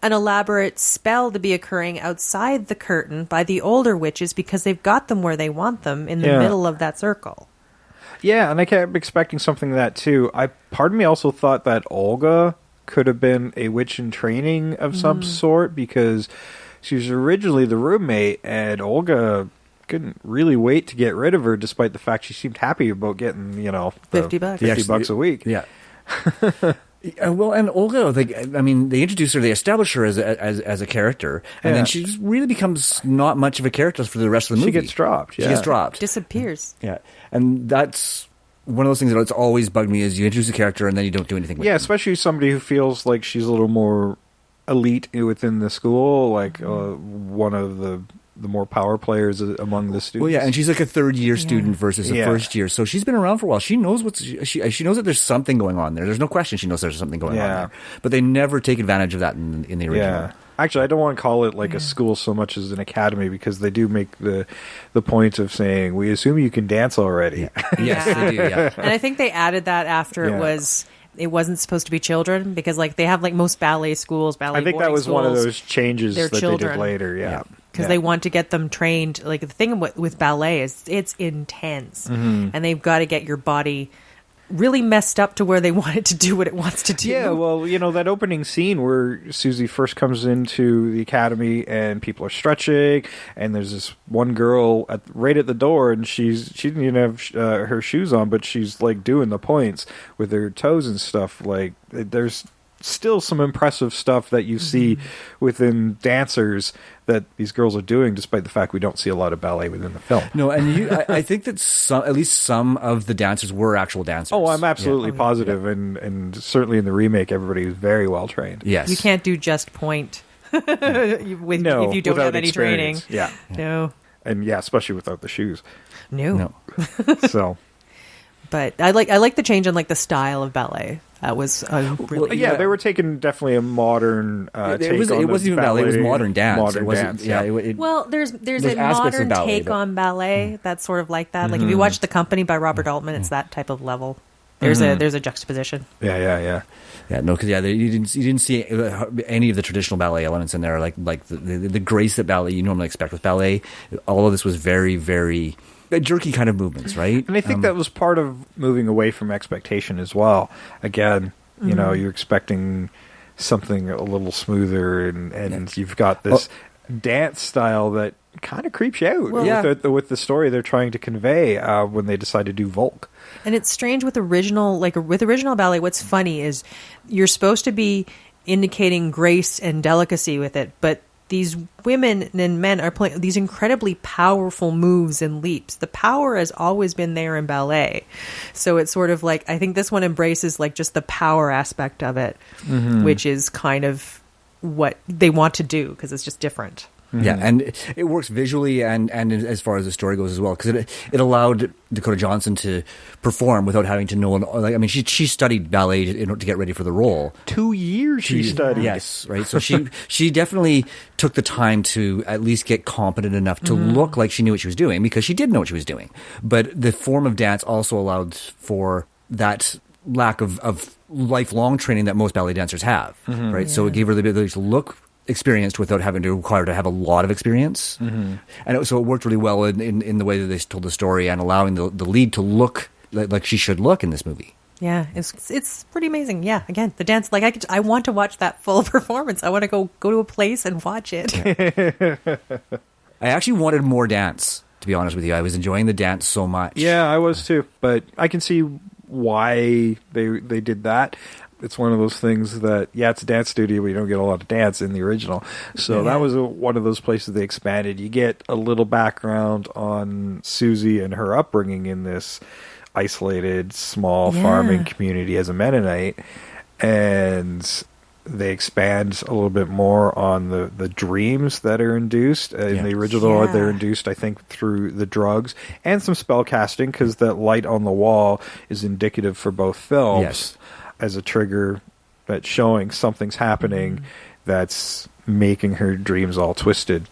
An elaborate spell to be occurring outside the curtain by the older witches because they've got them where they want them in the Yeah. middle of that circle. Yeah, and I kept expecting something of that too. Part of me also thought that Olga could have been a witch in training of some sort because she was originally the roommate, and Olga couldn't really wait to get rid of her, despite the fact she seemed happy about getting, the $50 bucks. $50 a week. Yeah. Well, and Olga, they introduce her, they establish her as a character, and Yeah. then she just really becomes not much of a character for the rest of the She movie. gets dropped, She yeah. gets dropped. Disappears. Yeah, and that's one of those things that's always bugged me is you introduce a character and then you don't do anything with Yeah, them. especially somebody who feels like she's a little more elite within the school, one of the more power players among the students. Well, yeah, and she's like a third-year student versus a Yeah. first year, so she's been around for a while. She knows she knows that there's something going on there. There's no question she knows there's something going on Yeah. there, but they never take advantage of that in the original. Yeah. Actually, I don't want to call it a school so much as an academy because they do make the point of saying, we assume you can dance already. Yes, they do. Yeah. And I think they added that after Yeah. it wasn't supposed to be children because they have most ballet schools, ballet I think that boarding was one of schools. those changes They're that they children. did later, yeah. Because they want to get them trained. The thing with ballet is it's intense, Mm-hmm. and they've got to get your body really messed up to where they want it to do what it wants to do. Yeah, well, that opening scene where Susie first comes into the academy and people are stretching, and there's this one girl right at the door, and she didn't even have her shoes on, but she's doing the points with her toes and stuff. There's still some impressive stuff that you see within dancers that these girls are doing, despite the fact we don't see a lot of ballet within the film. No, and I think that at least some of the dancers were actual dancers. Oh, I'm absolutely positive, and certainly in the remake, everybody was very well trained. Yes. You can't do just point if you don't without have any training. experience. Yeah. No. And yeah, especially without the shoes. No. So, But I like the change in like the style of ballet. That was really yeah, they were taking definitely a modern take it wasn't even ballet; it was modern dance. Modern it wasn't, dance, yeah. well, there's a aspects of modern ballet, take but- on ballet that's sort of like that. Like if you watch The Company by Robert Altman, it's that type of level. There's a juxtaposition. Yeah. Yeah, no, because you didn't see any of the traditional ballet elements in there, like the grace that ballet you normally expect with ballet. All of this was very, very jerky kind of movements, right? And I think that was part of moving away from expectation as well. Again, you know, you're expecting something a little smoother, and you've got this dance style that kind of creeps you out with the story they're trying to convey when they decide to do Volk. And it's strange with original ballet. What's funny is you're supposed to be indicating grace and delicacy with it, but these women and men are playing these incredibly powerful moves and leaps. The power has always been there in ballet. So it's sort of like, I think this one embraces like just the power aspect of it, which is kind of what they want to do because it's just different. Yeah, and it works visually and as far as the story goes as well, because it allowed Dakota Johnson to perform without having to know. Like, I mean, she studied ballet to get ready for the role. 2 years she studied. Yes, right. So she definitely took the time to at least get competent enough to look like she knew what she was doing, because she did know what she was doing. But the form of dance also allowed for that lack of lifelong training that most ballet dancers have, right? So it gave her the ability to look experienced without having to require to have a lot of experience. And so it worked really well in the way that they told the story and allowing the lead to look like she should look in this movie. Yeah, it's pretty amazing. Yeah, again, the dance, like I want to watch that full performance. I want to go to a place and watch it. I actually wanted more dance, to be honest with you. I was enjoying the dance so much. Yeah, I was too, but I can see why they did that. It's one of those things that, it's a dance studio, but you don't get a lot of dance in the original. So that was one of those places they expanded. You get a little background on Susie and her upbringing in this isolated, small farming community as a Mennonite. And they expand a little bit more on the dreams that are induced. In the original, they're induced, I think, through the drugs and some spell casting, because that light on the wall is indicative for both films. Yes. As a trigger that's showing something's happening that's making her dreams all twisted.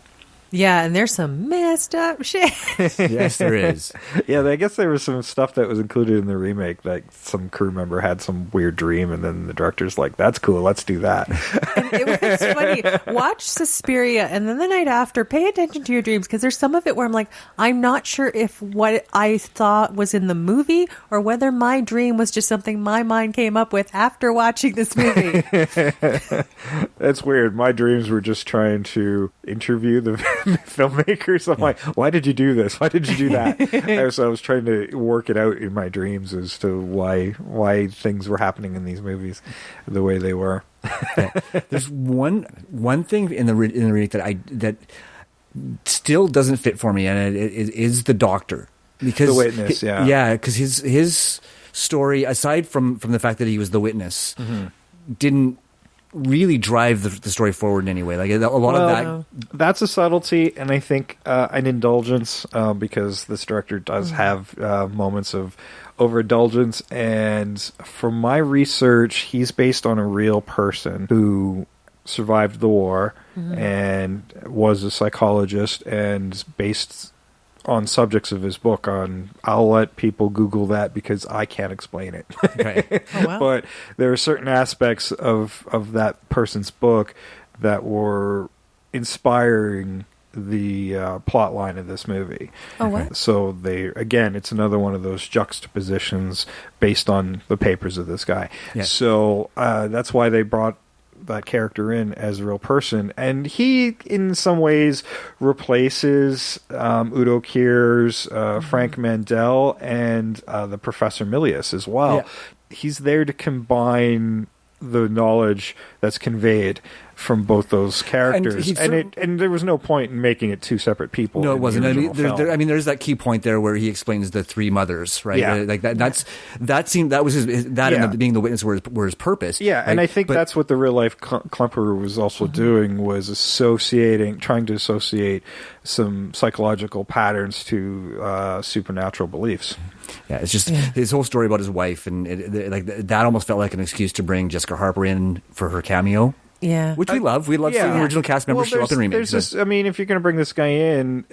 Yeah, and there's some messed up shit. Yes, there is. Yeah, I guess there was some stuff that was included in the remake, like some crew member had some weird dream, and then the director's like, that's cool, let's do that. And it was funny. Watch Suspiria, and then the night after, pay attention to your dreams, because there's some of it where I'm like, I'm not sure if what I thought was in the movie or whether my dream was just something my mind came up with after watching this movie. That's weird. My dreams were just trying to interview the filmmakers. I'm like, why did you do this? Why did you do that? So I was trying to work it out in my dreams as to why things were happening in these movies the way they were. There's one thing in the remake that still doesn't fit for me, and it is the doctor. Because the witness, because his story, aside from the fact that he was the witness, didn't really drive the story forward in any way. Like a lot of that. That's a subtlety, and I think an indulgence, because this director does have moments of overindulgence. And from my research, he's based on a real person who survived the war and was a psychologist, and based on subjects of his book on, I'll let people Google that because I can't explain it. Right. Oh, wow. But there are certain aspects of that person's book that were inspiring the plot line of this movie. Oh, wow. So it's another one of those juxtapositions based on the papers of this guy. Yeah. So that's why they brought that character in as a real person, and he in some ways replaces Udo Kier's Frank Mandel and the Professor Milius as well. He's there to combine the knowledge that's conveyed from both those characters, And and there was no point in making it two separate people. No, it in the wasn't. original film. There's that key point there where he explains the three mothers, right? Yeah. Like that seemed that was and being the witness were his purpose. Yeah, and right? I think that's what the real life Klemperer was also doing, was trying to associate some psychological patterns to supernatural beliefs. Yeah, it's just his whole story about his wife, and that almost felt like an excuse to bring Jessica Harper in for her cameo. Yeah. Which we love. We love seeing the original cast members show up in remakes. If you're going to bring this guy in,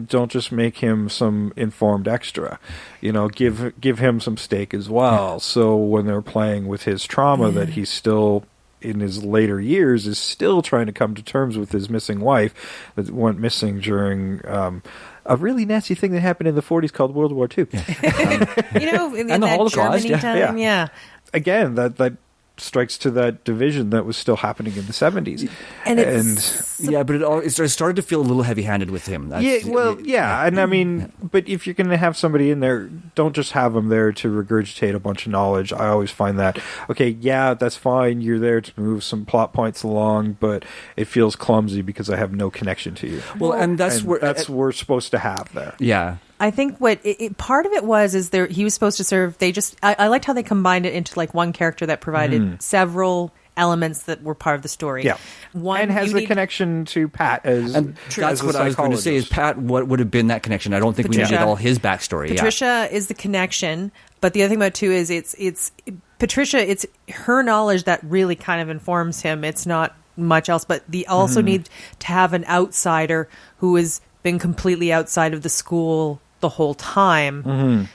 don't just make him some informed extra. Give him some stake as well. Yeah. So when they're playing with his trauma, that he's still, in his later years, is still trying to come to terms with his missing wife that went missing during a really nasty thing that happened in the 40s called World War II. Yeah. In and the Holocaust. Germany time, yeah. Again, that strikes to that division that was still happening in the 70s. But it started to feel a little heavy-handed with him. And I mean, but if you're going to have somebody in there, don't just have them there to regurgitate a bunch of knowledge. I always find that, okay, yeah, that's fine, you're there to move some plot points along, but it feels clumsy because I have no connection to you. Well, and that's what we're supposed to have there. Yeah. I think what part of it was is he was supposed to serve. I liked how they combined it into like one character that provided several elements that were part of the story. Yeah, one and has the connection to Pat as that's what I was going to say. Is Pat what would have been that connection? I don't think Patricia. we needed all his backstory. Patricia is the connection, but the other thing about it too is it's Patricia. It's her knowledge that really kind of informs him. It's not much else, but they also need to have an outsider who has been completely outside of the school the whole time.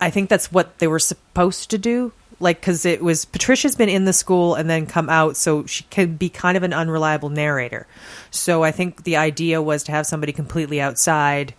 I think that's what they were supposed to do. Like, because it was Patricia's been in the school and then come out, so she can be kind of an unreliable narrator. So I think the idea was to have somebody completely outside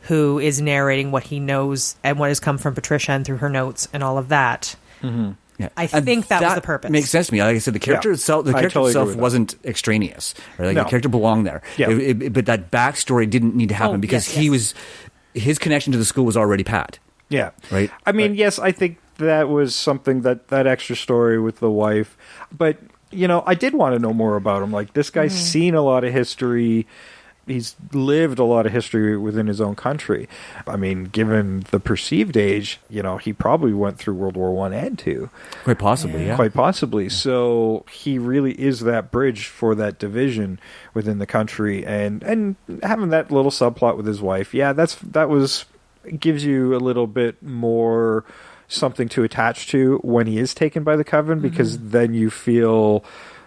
who is narrating what he knows and what has come from Patricia and through her notes and all of that. Yeah. I think that was the purpose. Makes sense to me. Like I said, the character itself, wasn't extraneous. Right? The character belonged there. Yeah. But that backstory didn't need to happen because his connection to the school was already Pat. Yeah. Right? I mean, yes, I think that was something that extra story with the wife. But, I did want to know more about him. Like, this guy's seen a lot of history. He's lived a lot of history within his own country. I mean, given the perceived age, he probably went through World War I and II. Quite possibly, yeah. Quite possibly. So he really is that bridge for that division within the country. And having that little subplot with his wife, gives you a little bit more something to attach to when he is taken by the Coven, because then you feel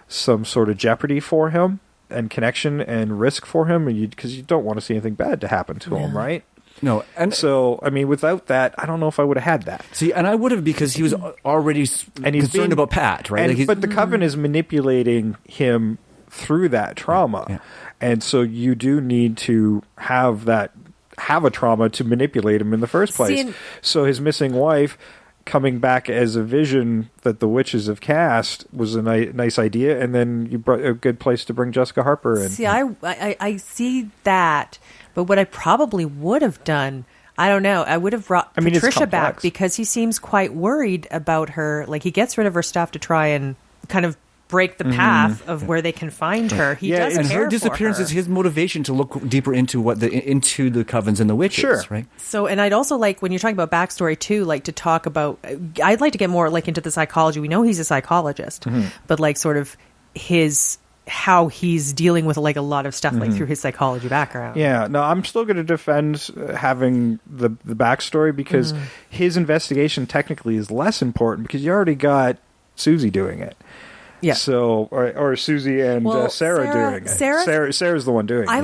some sort of jeopardy for him and connection and risk for him, because you don't want to see anything bad to happen to him, right? No, and so I mean, without that, I don't know if I would have had that. See, and I would have, because he was already concerned about Pat, right? But the Coven is manipulating him through that trauma, and so you do need to have a trauma to manipulate him in the first place. So his missing wife coming back as a vision that the witches have cast was a nice idea, and then you brought a good place to bring Jessica Harper in. See, I see that, but what I probably would have done, I don't know, I would have brought Patricia back, because he seems quite worried about her. Like, he gets rid of her stuff to try and kind of break the path of where they can find her. He does and care her disappearance for her. is his motivation to look deeper into into the covens and the witches, right? So, and I'd also like, when you're talking about backstory too, like to talk about, I'd like to get more like into the psychology. We know he's a psychologist, but like sort of how he's dealing with like a lot of stuff like through his psychology background. Yeah, no, I'm still going to defend having the backstory, because his investigation technically is less important, because you already got Susie doing it. Yeah. So, or Susie and Sarah doing it. Sarah's the one doing it. I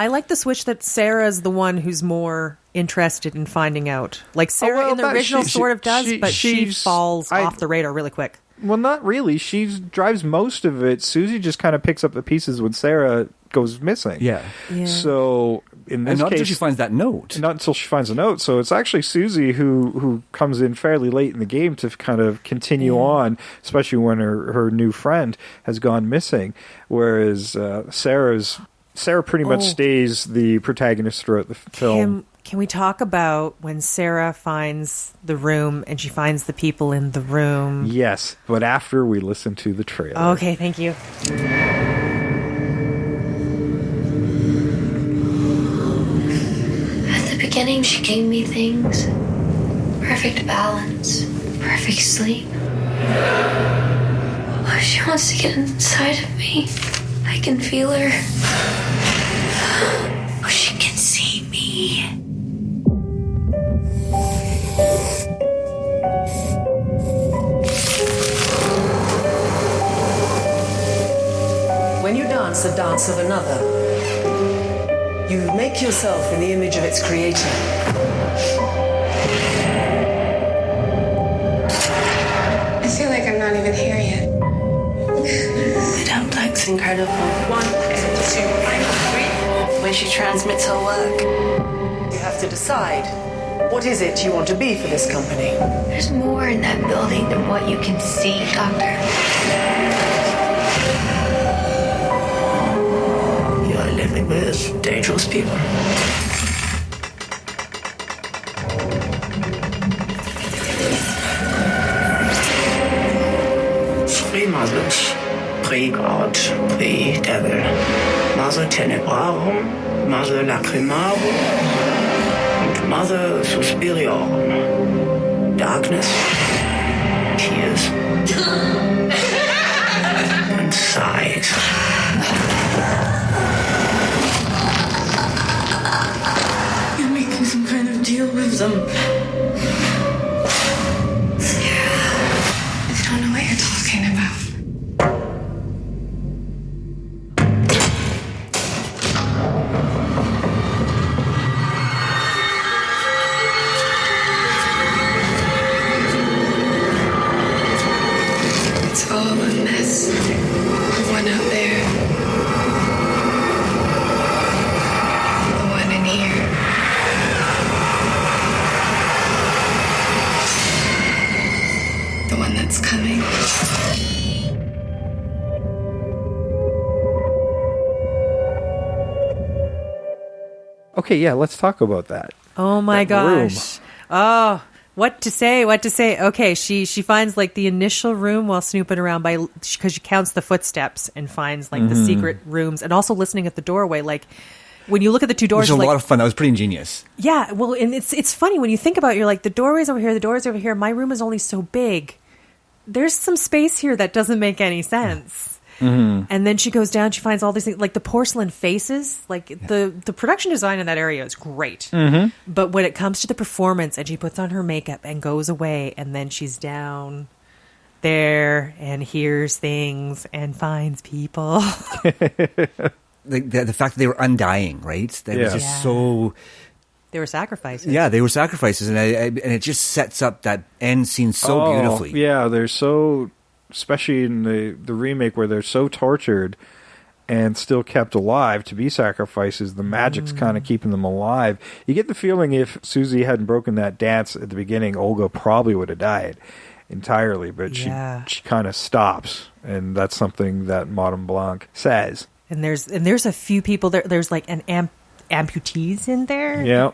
like the switch that Sarah's the one who's more interested in finding out. Like Sarah in the original sort of does, but she falls off the radar really quick. Well, not really. She drives most of it. Susie just kind of picks up the pieces when Sarah goes missing. Yeah. So in this case, not until she finds that note. Not until she finds a note. So it's actually Susie who comes in fairly late in the game to kind of continue on, especially when her new friend has gone missing. Whereas Sarah pretty much stays the protagonist throughout the film. Can we talk about when Sarah finds the room and she finds the people in the room? Yes, but after we listen to the trailer. Okay, thank you. dream she gave me things. Perfect balance, perfect sleep. Oh, she wants to get inside of me. I can feel her. Oh, she can see me. When you dance the dance of another, you make yourself in the image of its creator. I feel like I'm not even here yet. The dumplex incredible. 1 and 2 and 3. When she transmits her work. You have to decide, what is it you want to be for this company? There's more in that building than what you can see, Doctor. You're living with dangerous people. Three mothers, pre-God, pre-devil. Mother Tenebrarum, Mother Lacrimarum, and Mother Suspiriorum. Darkness, tears, and sighs. You're making some kind of deal with them. I don't know what you're talking about. It's all a mess. The one out there. The one in here. The one that's coming. Okay, yeah, let's talk about that. Oh my That room. gosh. Oh, what to say? Okay, she finds like the initial room while snooping around because she counts the footsteps and finds like the secret rooms, and also listening at the doorway. Like when you look at the two doors, Which is a like, lot of fun. That was pretty ingenious. yeah. Well, and it's funny when you think about it, you're like, the doorway's over here, the doorway's over here. My room is only so big. There's some space here that doesn't make any sense. And then she goes down, she finds all these things, like the porcelain faces, like the production design in that area is great. But when it comes to the performance, and she puts on her makeup and goes away, and then she's down there and hears things and finds people. The fact that they were undying, right? That was Yeah. just so... They were sacrifices. Yeah, they were sacrifices, and and it just sets up that end scene so beautifully. Yeah, they're so, especially in the remake where they're so tortured and still kept alive to be sacrifices. The magic's kind of keeping them alive. You get the feeling if Susie hadn't broken that dance at the beginning, Olga probably would have died entirely, but she kind of stops, and that's something that Madame Blanc says. And there's a few people there. There's like an amputees in there. Yeah.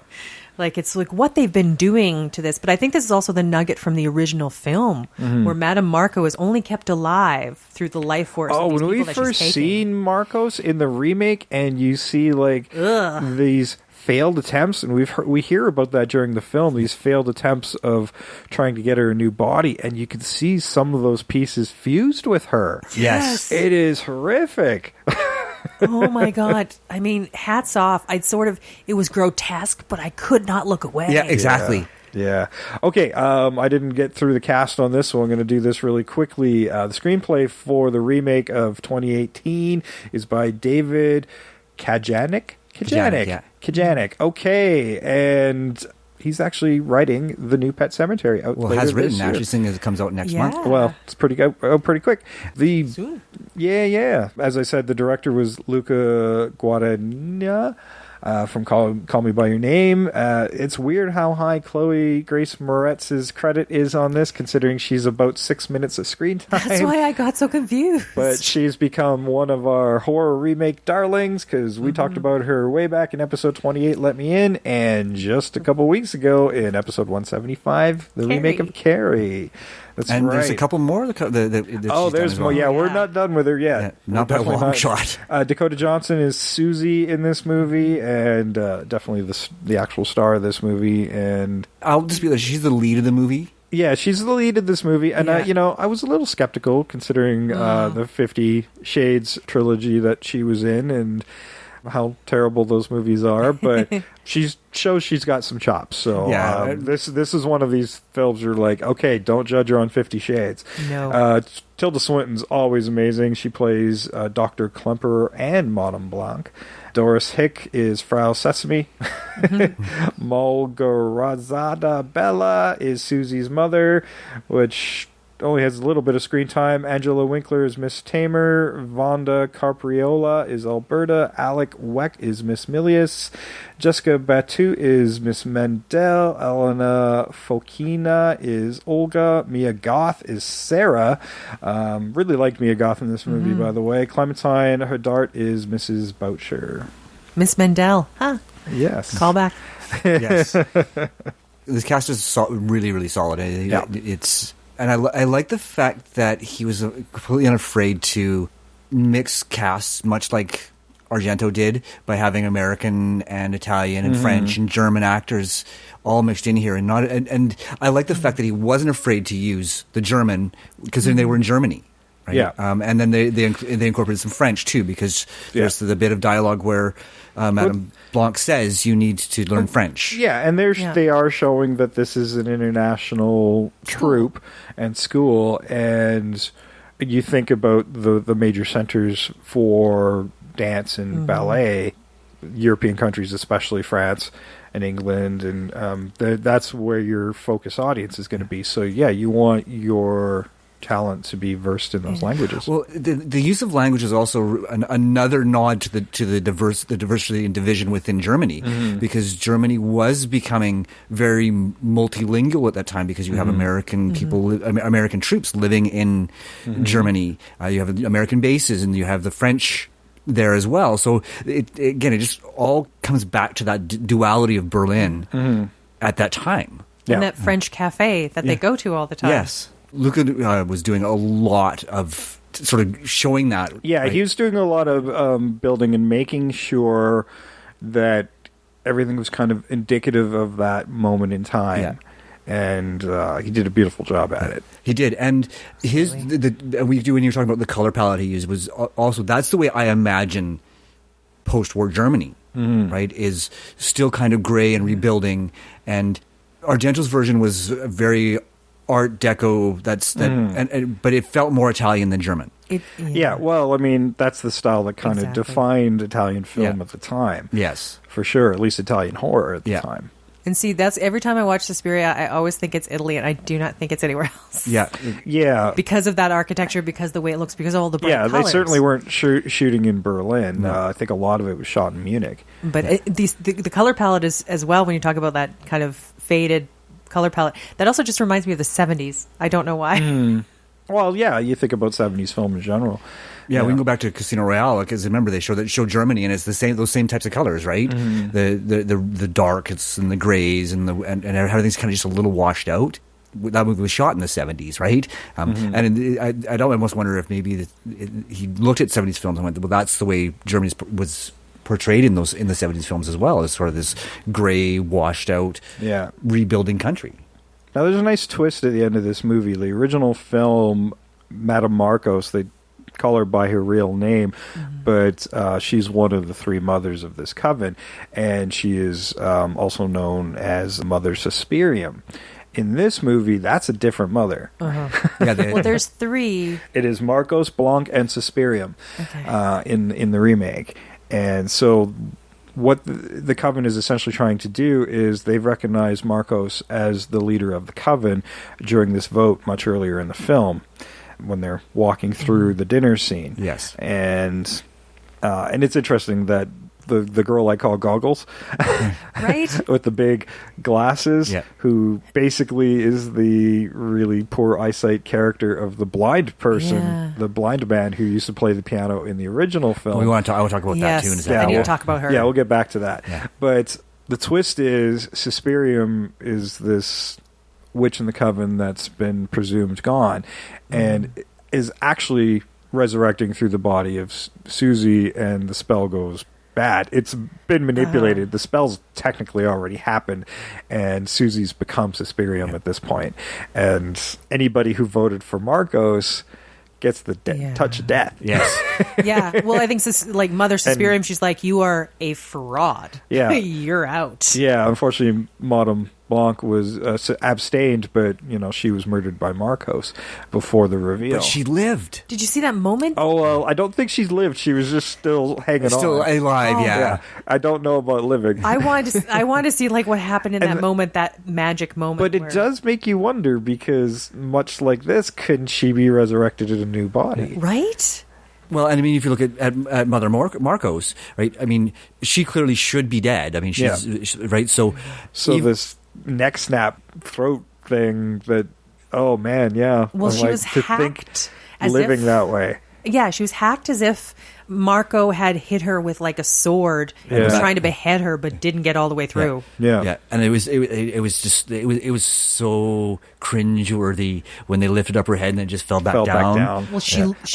Like, it's like what they've been doing to this. But I think this is also the nugget from the original film, where Madame Marco is only kept alive through the life force of these when we people that she's first taking. seen Marcos in the remake, and you see like these failed attempts, and we hear about that during the film, these failed attempts of trying to get her a new body, and you can see some of those pieces fused with her. Yes. It is horrific. Oh my God. I mean, hats off. It was grotesque, but I could not look away. Yeah, exactly. Yeah. Okay, I didn't get through the cast on this, so I'm going to do this really quickly. The screenplay for the remake of 2018 is by David Kajanik. Yeah. Kajanik. Okay, and he's actually writing the new Pet Cemetery out Well, later has written this year. actually, seeing as it comes out next Yeah. month. Well, it's pretty quick. Soon. Yeah. As I said, the director was Luca Guadagnino from Call Me By Your Name. It's weird how high Chloe Grace Moretz's credit is on this, considering she's about 6 minutes of screen time. That's why I got so confused. But she's become one of our horror remake darlings, because we talked about her way back in episode 28, Let Me In, and just a couple weeks ago in episode 175, the remake of Carrie. That's and right. there's a couple more. That she's done there's as more. well. Yeah, we're not done with her yet. Yeah, not by a long shot. Dakota Johnson is Susie in this movie, and definitely the actual star of this movie. And I'll just be like, she's the lead of the movie. yeah, she's the lead of this movie. And Yeah. I was a little skeptical considering the 50 Shades trilogy that she was in, and how terrible those movies are, but she's got some chops. So this is one of these films you're like, okay, don't judge her on 50 Shades. No. Tilda Swinton's always amazing. She plays Dr. Klemperer and Madame Blanc. Doris Hick is Frau Sesame. Malgorzata Bella is Susie's mother, which only has a little bit of screen time. Angela Winkler is Miss Tamer. Vonda Carpriola is Alberta. Alec Weck is Miss Milius. Jessica Batu is Miss Mendel. Elena Fokina is Olga. Mia Goth is Sarah. Really liked Mia Goth in this movie, by the way. Clementine Hadart is Mrs. Boucher. Miss Mendel. Huh. Yes. Call back. Yes. This cast is really, really solid. It's... And I like the fact that he was completely unafraid to mix casts, much like Argento did, by having American and Italian and French and German actors all mixed in here. And I like the fact that he wasn't afraid to use the German, because then they were in Germany. Right? Yeah. And then they incorporated some French too, because there's the bit of dialogue where Madame Blanc says you need to learn French. Yeah, and they are showing that this is an international troupe and school, and you think about the major centers for dance and ballet, European countries, especially France and England, and that's where your focus audience is going to be. So yeah, you want your talent to be versed in those languages. Well, the use of language is also another nod to the diversity and division within Germany, because Germany was becoming very multilingual at that time, because you have American people, American troops living in Germany. You have American bases, and you have the French there as well. So it just all comes back to that duality of Berlin at that time. And that French cafe that they go to all the time. Yes. Luca was doing a lot of sort of showing that. Yeah, right? he was doing a lot of building and making sure that everything was kind of indicative of that moment in time. Yeah. And he did a beautiful job at it. He did, and when you're talking about the color palette he used, was also, that's the way I imagine post-war Germany, right? Is still kind of gray and rebuilding, and Argento's version was very Art Deco. But it felt more Italian than German. Yeah, well, I mean, that's the style that kind of defined Italian film at the time. Yes, for sure. At least Italian horror at the time. And see, that's every time I watch Suspiria, I always think it's Italy, and I do not think it's anywhere else. Yeah. Because of that architecture, because the way it looks, because of all the bright colors. They certainly weren't shooting in Berlin. No. I think a lot of it was shot in Munich. But the color palette is as well, when you talk about that kind of faded color palette, that also just reminds me of the 70s. I don't know why. Well, yeah, you think about 70s film in general. Yeah, we can go back to Casino Royale, because remember they show Germany, and it's those same types of colors, right? The darks and the grays and everything's kind of just a little washed out. That movie was shot in the 70s, right? And I almost wonder if maybe he looked at 70s films and went, well, that's the way Germany was portrayed in the 70s films as well, as sort of this gray, washed out, rebuilding country. Now, there's a nice twist at the end of this movie. The original film, Madame Marcos, they call her by her real name, but she's one of the three mothers of this coven, and she is also known as Mother Suspirium. In this movie, that's a different mother. Well, there's three. It is Marcos, Blanc, and Suspirium in the remake. And so what the coven is essentially trying to do is they've recognized Marcos as the leader of the coven during this vote much earlier in the film, when they're walking through the dinner scene. Yes. And it's interesting that the girl I call Goggles, right, with the big glasses, who basically is the really poor eyesight character of the blind person, the blind man who used to play the piano in the original film. I want to talk about that too in a second. I need to talk about her. Yeah, we'll get back to that. Yeah. But the twist is Suspirium is this witch in the coven that's been presumed gone, and is actually resurrecting through the body of Susie, and the spell goes bad. It's been manipulated. The spell's technically already happened, and Susie's become Suspirium at this point. And anybody who voted for Marcos gets the touch of death. Yes. Yeah. Well, I think like Mother Suspirium, she's like, you are a fraud. Yeah. You're out. Yeah, unfortunately, Madame Blanc was abstained, but she was murdered by Marcos before the reveal. But she lived. Did you see that moment? Oh, well, I don't think she's lived. She was just still hanging Still on. alive, yeah. I don't know about living. I wanted to see like what happened in that moment, that magic moment. But it does make you wonder, because much like this, couldn't she be resurrected in a new body? Right? Well, and I mean, if you look at Mother Marcos, right? I mean, she clearly should be dead. I mean, she's right. So this neck snap throat thing that, oh man, yeah. Well, she was hacked as living if, that way. Yeah, she was hacked as if Marco had hit her with like a sword and was trying to behead her, but didn't get all the way through. Yeah. And it was so cringeworthy when they lifted up her head and then just fell back down. Well, she looked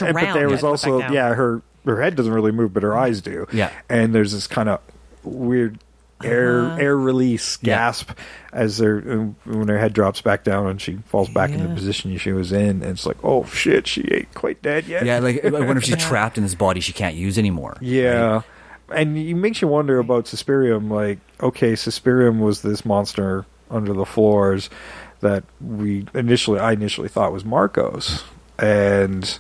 around. But there was also her head doesn't really move, but her eyes do. Yeah. And there's this kind of weird air release gasp as when her head drops back down and she falls back in the position she was in, and it's like, oh shit, she ain't quite dead yet. Yeah, like I wonder if she's trapped in this body she can't use anymore. Yeah. Right? And it makes you wonder about Suspirium. Like, okay, Suspirium was this monster under the floors that I initially thought was Marcos, and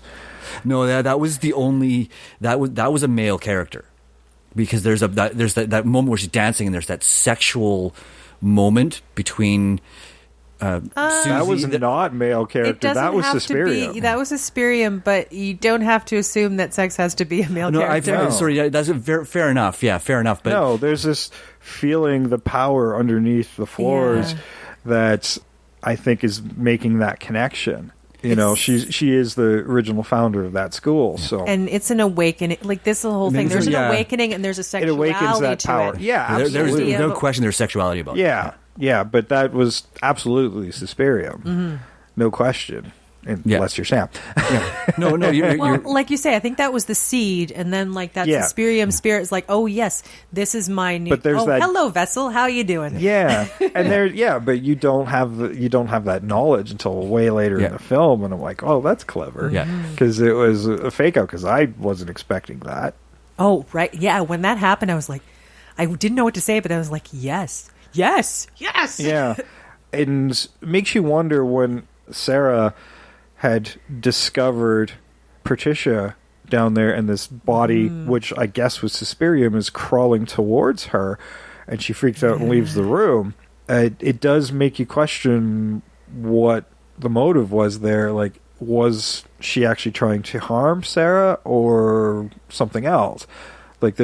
no, that was the only that was a male character. Because there's that moment where she's dancing, and there's that sexual moment between Susie. That was not male character. That was Suspirium. That was Suspirium, but you don't have to assume that sex has to be a male character. Sorry, that's fair enough. Yeah, fair enough. But no, there's this feeling the power underneath the floors that I think is making that connection. She is the original founder of that school. So, and it's an awakening. Like this whole thing. There's an awakening, and there's a sexuality it awakens that power. to it. Yeah, absolutely. There's no question there's sexuality about it. Yeah, but that was absolutely Suspirium. No question. Unless you're Sam. No, you're like you say, I think that was the seed, and then like that Suspirium spirit is like, oh yes, this is my new. But there's that. Hello, Vessel, how you doing? Yeah, and but you don't have that knowledge until way later in the film, and I'm like, oh, that's clever. Yeah, because it was a fake out. Because I wasn't expecting that. Oh right, yeah. When that happened, I was like, I didn't know what to say, but I was like, yes. Yeah, and it makes you wonder when Sarah had discovered Patricia down there, and this body, which I guess was Suspirium, is crawling towards her, and she freaks out and leaves the room. It does make you question what the motive was there. Like, was she actually trying to harm Sarah or something else? Like,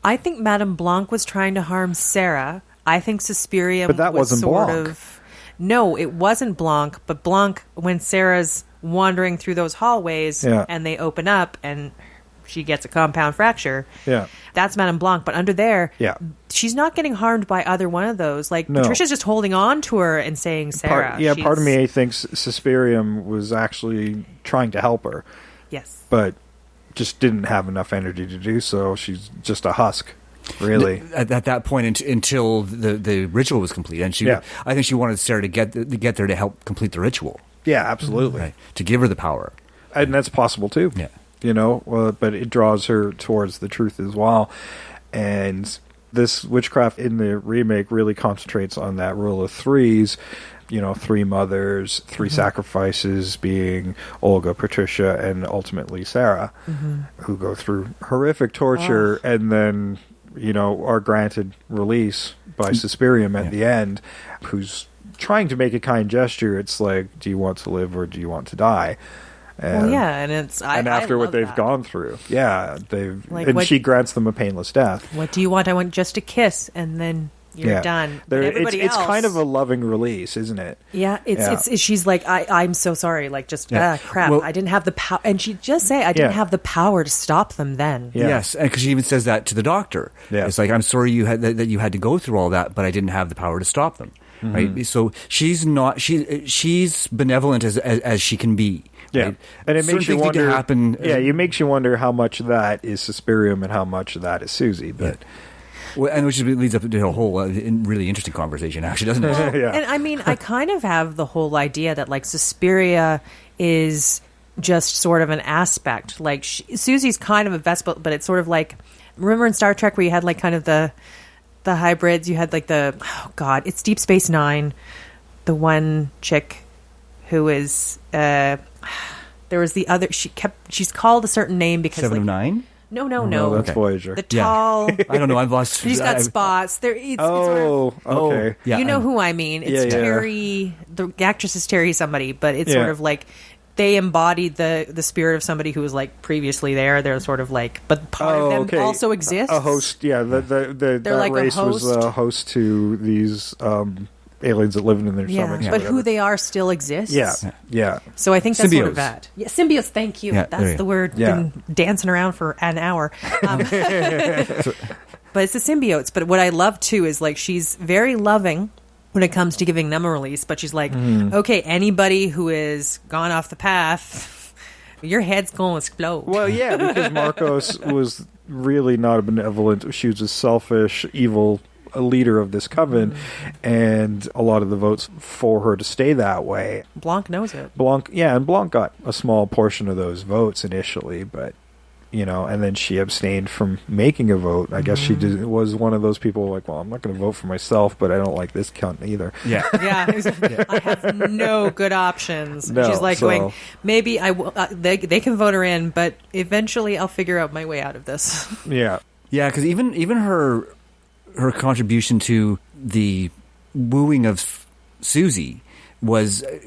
I think Madame Blanc was trying to harm Sarah. I think Suspirium but that was wasn't sort Blanc. of... No, it wasn't Blanc, but Blanc, when Sarah's wandering through those hallways and they open up and she gets a compound fracture, that's Madame Blanc. But under there, she's not getting harmed by either one of those. Like, Patricia's just holding on to her and saying, Sarah. Part of me thinks Suspirium was actually trying to help her. Yes. But just didn't have enough energy to do so. She's just a husk. Really, at that point, until the ritual was complete, and I think she wanted Sarah to get there to help complete the ritual. Yeah, absolutely. Right. To give her the power, and that's possible too. Yeah, but it draws her towards the truth as well. And this witchcraft in the remake really concentrates on that rule of threes. 3 mothers, 3 sacrifices, being Olga, Patricia, and ultimately Sarah, who go through horrific torture and then are granted release by Suspirium at the end, who's trying to make a kind gesture. It's like, do you want to live or do you want to die? And, and it's after what they've gone through, she grants them a painless death. What do you want? I want just a kiss, and then you're done. It's kind of a loving release, isn't it? Yeah, it's she's like, I'm so sorry, like just crap. Well, I didn't have the power, and she just say I didn't have the power to stop them then. Yes, and because she even says that to the doctor. It's like, I'm sorry that you had to go through all that, but I didn't have the power to stop them. right? So she's not she's benevolent as she can be. Yeah, right? and it Certain makes you things need to wonder. happen. Yeah, it makes you wonder how much of that is Suspirium and how much of that is Susie. But Well, and which leads up to a whole really interesting conversation, actually, doesn't it? yeah, And I mean, I kind of have the whole idea that like Suspiria is just sort of an aspect. Like Susie's kind of a Vespa, but it's sort of like, remember in Star Trek where you had like kind of the hybrids? You had like it's Deep Space Nine, the one chick who is there was the other. She's called a certain name because 7 like, of 9? No, that's Voyager. the tall. I don't know. I've lost. She's got spots. It's sort of, Okay. Yeah, you know who I mean. It's Yeah. Terry. The actress is Terry somebody, but it's Yeah. sort of like they embodied the spirit of somebody who was like previously there. They're sort of like, but part of them also exists. A host, yeah. That like a race was host. a host to these aliens that lived in their Yeah, stomachs. or but whatever. who they are still exists. Yeah. So I think that's sort of Symbiotes. that. Yeah, symbiotes. Thank you. Yeah, there That's you the go. word. Yeah. Been dancing around for an hour. But it's the symbiotes. But what I love too is like she's very loving when it comes to giving them a release. But she's like, okay, anybody who has gone off the path, your head's going to explode. Well, yeah, because Marcos was really not a benevolent. She was a selfish, evil a leader of this coven, and a lot of the votes for her to stay that way. Blanc knows it. Blanc got a small portion of those votes initially, but and then she abstained from making a vote. I guess she was one of those people like, well, I'm not going to vote for myself, but I don't like this cunt either. Yeah. Yeah, I have no good options. No, She's like so- going, maybe I will. They can vote her in, but eventually I'll figure out my way out of this. Yeah. Yeah, because even her contribution to the wooing of Susie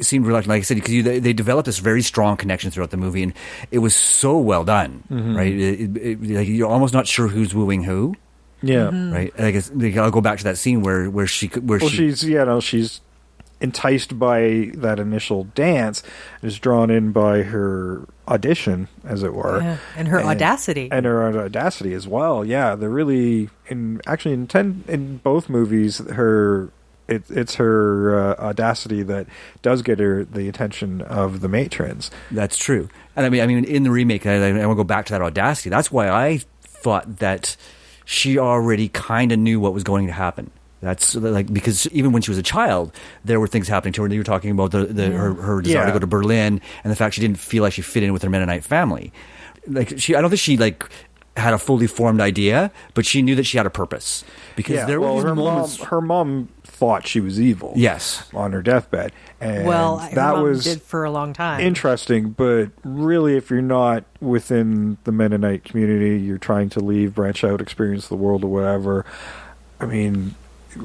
seemed reluctant, like I said, because they developed this very strong connection throughout the movie, and it was so well done, right? Like you're almost not sure who's wooing who, Yeah. right? I guess I'll go back to that scene where she's enticed by that initial dance, is drawn in by her audition, as it were, Yeah, and her audacity. and her audacity as well. Yeah, they're really in both movies. It's her audacity that does get her the attention of the matrons. That's true. And I mean, in the remake, I want to go back to that audacity. That's why I thought that she already kind of knew what was going to happen. That's like, because even when she was a child, there were things happening to her. You were talking about her desire to go to Berlin, and the fact she didn't feel like she fit in with her Mennonite family. Like I don't think she had a fully formed idea, but she knew that she had a purpose, because there were these moments. Her mom thought she was evil. Yes, on her deathbed, and her that mom was did for a long time. interesting. But really, if you're not within the Mennonite community, you're trying to leave, branch out, experience the world, or whatever. I mean,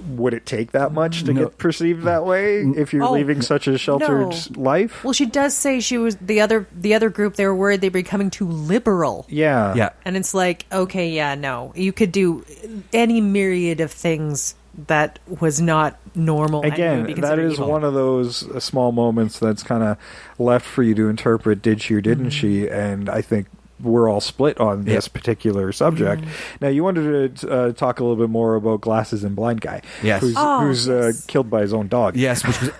would it take that much to get perceived that way if you're leaving such a sheltered life? Well, she does say she was the other group. They were worried they'd be becoming too liberal. Yeah. And it's like, okay, yeah, no, you could do any myriad of things that was not normal. Again, that is evil. one of those small moments that's kind of left for you to interpret. Did she or didn't she? And I think we're all split on this particular subject. Now, you wanted to talk a little bit more about Glasses and Blind Guy, yes, who's killed by his own dog. Yes, which was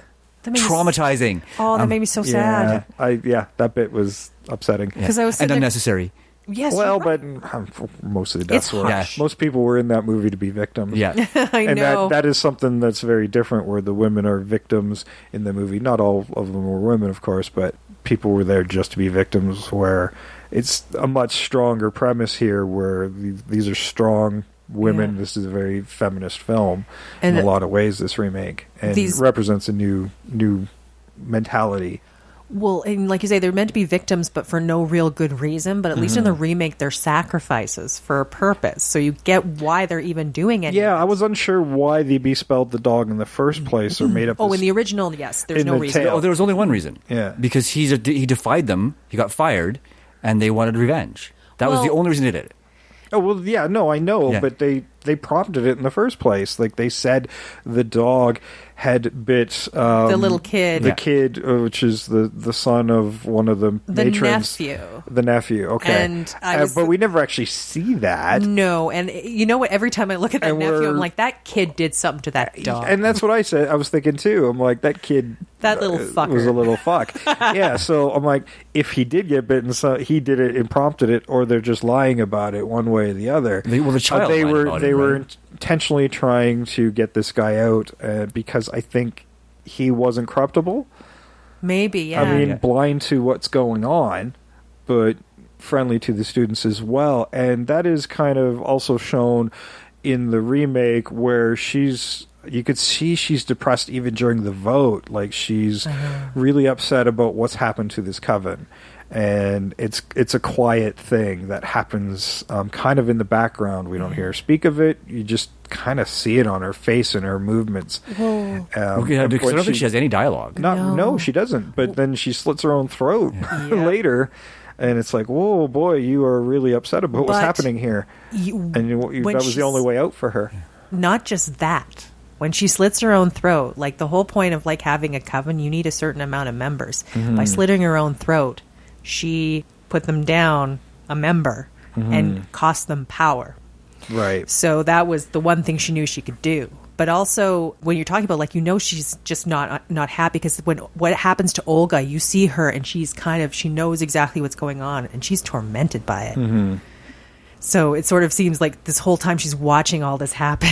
traumatizing. That made me so sad. That bit was upsetting because I was and unnecessary. Yes, well, right. but most of the deaths were. harsh. Most people were in that movie to be victims. Yeah, I know. And that is something that's very different, where the women are victims in the movie. Not all of them were women, of course, but people were there just to be victims, where it's a much stronger premise here, where these are strong women. This is a very feminist film in a lot of ways, this remake, and represents a new mentality. Well, and like you say, they're meant to be victims, but for no real good reason. But at least in the remake, they're sacrifices for a purpose. So you get why they're even doing it. Yeah, I was unsure why they bespelled the dog in the first place, or made up. In the original, yes, there's no reason. Oh, there was only one reason. Yeah, because he defied them. He got fired, and they wanted revenge. That was the only reason they did it. Oh well, yeah, no, I know, but they they prompted it in the first place. Like, they said the dog had bit the little kid. The kid, which is the son of one of the matrons. Nephew. The nephew, okay. And but we never actually see that. No, and you know what? Every time I look at that nephew, I'm like, that kid did something to that dog. And that's what I said. I was thinking, too. I'm like, that kid... That little fucker. Was a little fuck. Yeah, so I'm like, if he did get bitten, so he did it and prompted it, or they're just lying about it one way or the other. The child they lied were about they it, were right? intentionally trying to get this guy out because I think he wasn't corruptible. Maybe, yeah. I mean, blind to what's going on, but friendly to the students as well. And that is kind of also shown in the remake, where you could see she's depressed even during the vote. Like, she's really upset about what's happened to this coven. And it's a quiet thing that happens kind of in the background. We don't hear her speak of it. You just kind of see it on her face and her movements. Because I don't think she has any dialogue. No, she doesn't. But then she slits her own throat later. And it's like, whoa, boy, you are really upset about what's happening here. That was the only way out for her. Not just that. When she slits her own throat, like, the whole point of, like, having a coven, you need a certain amount of members. By slitting her own throat, she put them down a member and cost them power. Right. So that was the one thing she knew she could do. But also, when you're talking about, like, she's just not happy, because what happens to Olga, you see her and she's she knows exactly what's going on, and she's tormented by it. So it sort of seems like this whole time she's watching all this happen.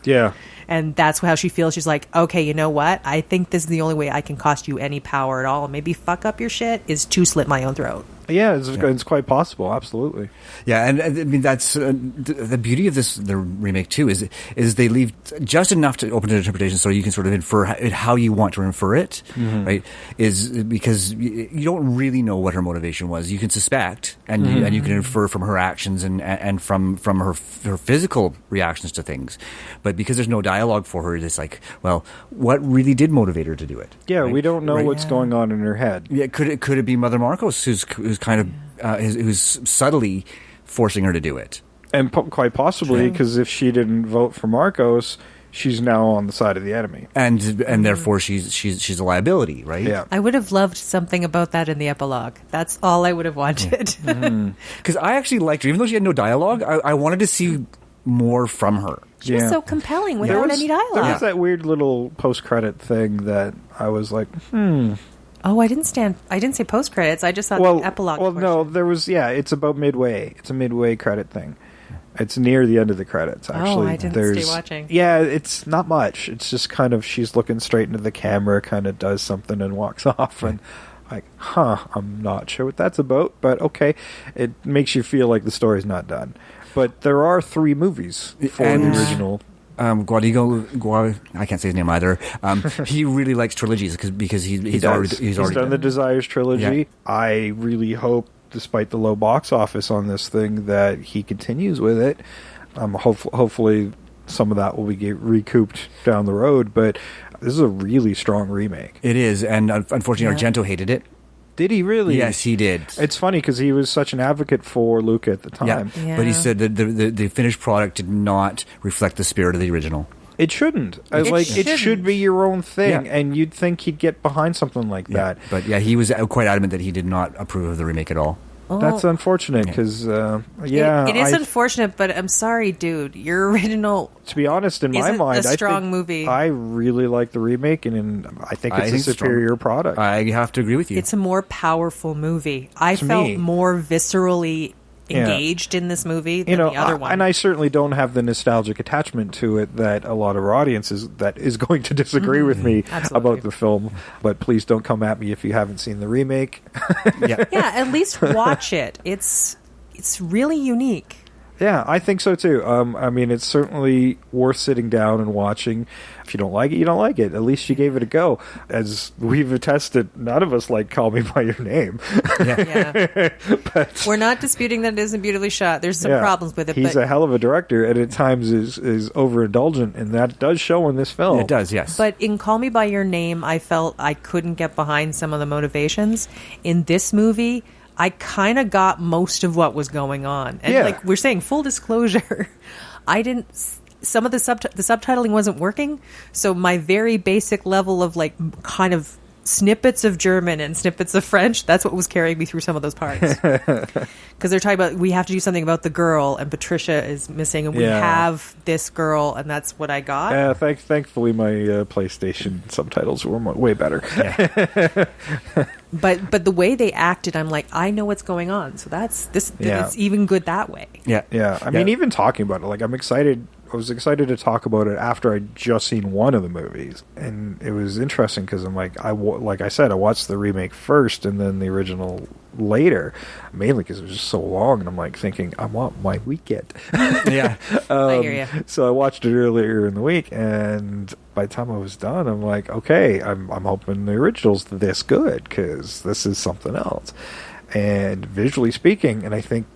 Yeah. And that's how she feels. She's like, okay, you know what? I think this is the only way I can cost you any power at all, and maybe fuck up your shit, is to slit my own throat. Yeah, it's quite possible, absolutely. Yeah, and I mean, that's the beauty of the remake too, is they leave just enough to open to interpretation, so you can sort of infer how you want to infer it, right? Is because you don't really know what her motivation was. You can suspect, and you can infer from her actions and from her physical reactions to things, but because there's no dialogue for her, it's like, well, what really did motivate her to do it? Yeah, right? We don't know what's going on in her head. Yeah, could it be Mother Marcos who's kind of who's subtly forcing her to do it, and quite possibly because if she didn't vote for Marcos, she's now on the side of the enemy, and therefore she's a liability, right? Yeah. I would have loved something about that in the epilogue. That's all I would have wanted. Because I actually liked her, even though she had no dialogue. I wanted to see more from her. She was so compelling without any dialogue. There was that weird little post-credit thing that I was like, Oh, I didn't say post credits. I just thought the epilogue. Well, portion. no, there was. Yeah, it's about midway. It's a midway credit thing. It's near the end of the credits. Actually, I didn't stay watching. Yeah, it's not much. It's just kind of she's looking straight into the camera, kind of does something and walks off, and like, I'm not sure what that's about, but okay, it makes you feel like the story's not done. But there are 3 movies for the original. Guadigo, I can't say his name either. He really likes trilogies because he's already done the Desires trilogy. Yeah. I really hope, despite the low box office on this thing, that he continues with it. Hopefully, some of that will be recouped down the road. But this is a really strong remake. It is, and unfortunately, Argento hated it. Did he really? Yes, he did. It's funny because he was such an advocate for Luca at the time. Yeah. But he said that the finished product did not reflect the spirit of the original. It shouldn't. It should be your own thing, and you'd think he'd get behind something like that. But he was quite adamant that he did not approve of the remake at all. That's unfortunate because, it is unfortunate, but I'm sorry, dude. Your original, to be honest, in my mind, a strong movie. I really like the remake, and I think it's a superior product. I have to agree with you. It's a more powerful movie. I felt more viscerally engaged in this movie than the other one. And I certainly don't have the nostalgic attachment to it that a lot of our audiences that is going to disagree with me about the film. But please don't come at me if you haven't seen the remake. Yeah, at least watch it. It's really unique. Yeah, I think so too. I mean, it's certainly worth sitting down and watching. If you don't like it, you don't like it. At least you gave it a go. As we've attested, none of us like Call Me By Your Name. Yeah. But we're not disputing that it isn't beautifully shot. There's some problems with it. He's a hell of a director, and at times is overindulgent, and that does show in this film. It does, yes. But in Call Me By Your Name, I felt I couldn't get behind some of the motivations. In this movie, I kind of got most of what was going on. And like we're saying, full disclosure, some of the subtitling wasn't working, so my very basic level of like kind of snippets of German and snippets of French, that's what was carrying me through some of those parts. Because they're talking about, we have to do something about the girl, and Patricia is missing, and we have this girl, and that's what I got. Yeah, thankfully my PlayStation subtitles were way better. Yeah. But the way they acted, I'm like, I know what's going on. So it's even good that way. Yeah. Yeah. I mean, even talking about it, like, I'm excited. I was excited to talk about it after I'd just seen one of the movies. And it was interesting because I'm like, like I said, I watched the remake first and then the original later, mainly because it was just so long. And I'm like thinking, I want my weekend. Yeah. I hear you. So I watched it earlier in the week, and by the time I was done, I'm like, okay, I'm hoping the original's this good, because this is something else. And visually speaking, and I think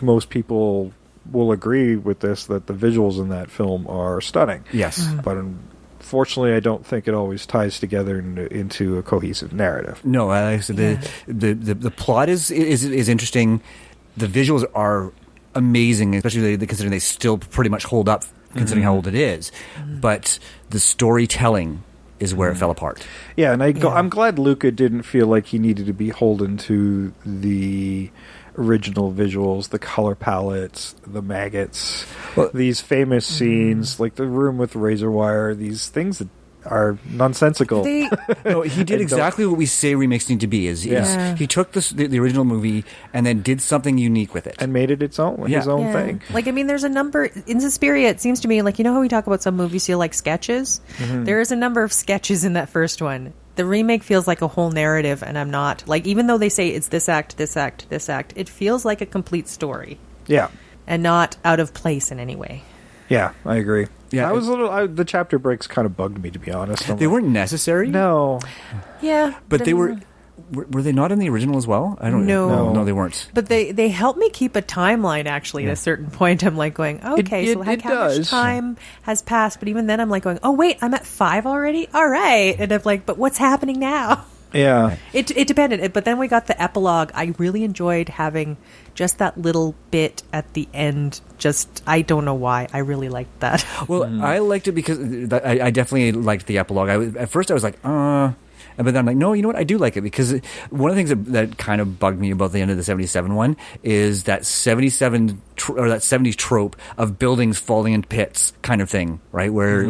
most people will agree with this, that the visuals in that film are stunning. Yes. But unfortunately, I don't think it always ties together into a cohesive narrative. No, so the plot is interesting. The visuals are amazing, especially considering they still pretty much hold up, considering how old it is. But the storytelling is where it fell apart. Yeah, and I'm glad Luca didn't feel like he needed to be beholden to the original visuals, the color palettes, the maggots, these famous scenes, like the room with razor wire, these things that are nonsensical. No, he did exactly what we say remakes need to be. He took the original movie and then did something unique with it. And made it his own thing. Like, I mean, there's a number, in Suspiria, it seems to me, like, you know how we talk about some movies feel like sketches? There is a number of sketches in that first one. The remake feels like a whole narrative, and I'm not. Like, even though they say it's this act, this act, this act, it feels like a complete story. Yeah. And not out of place in any way. Yeah, I agree. Yeah, I was the chapter breaks kind of bugged me, to be honest. They weren't necessary. No. Yeah. But they were they not in the original as well? I don't know. No, they weren't. But they helped me keep a timeline, actually, at a certain point. I'm like going, okay, so how much time has passed? But even then I'm like going, oh, wait, I'm at 5 already? All right. And I'm like, but what's happening now? Yeah. It depended. But then we got the epilogue. I really enjoyed having just that little bit at the end. Just, I don't know why. I really liked that. Well, I liked it because I definitely liked the epilogue. At first I was like, but then I'm like, no, you know what? I do like it, because one of the things that kind of bugged me about the end of the 77 one is that 77 or that 70s trope of buildings falling in pits kind of thing, right? Where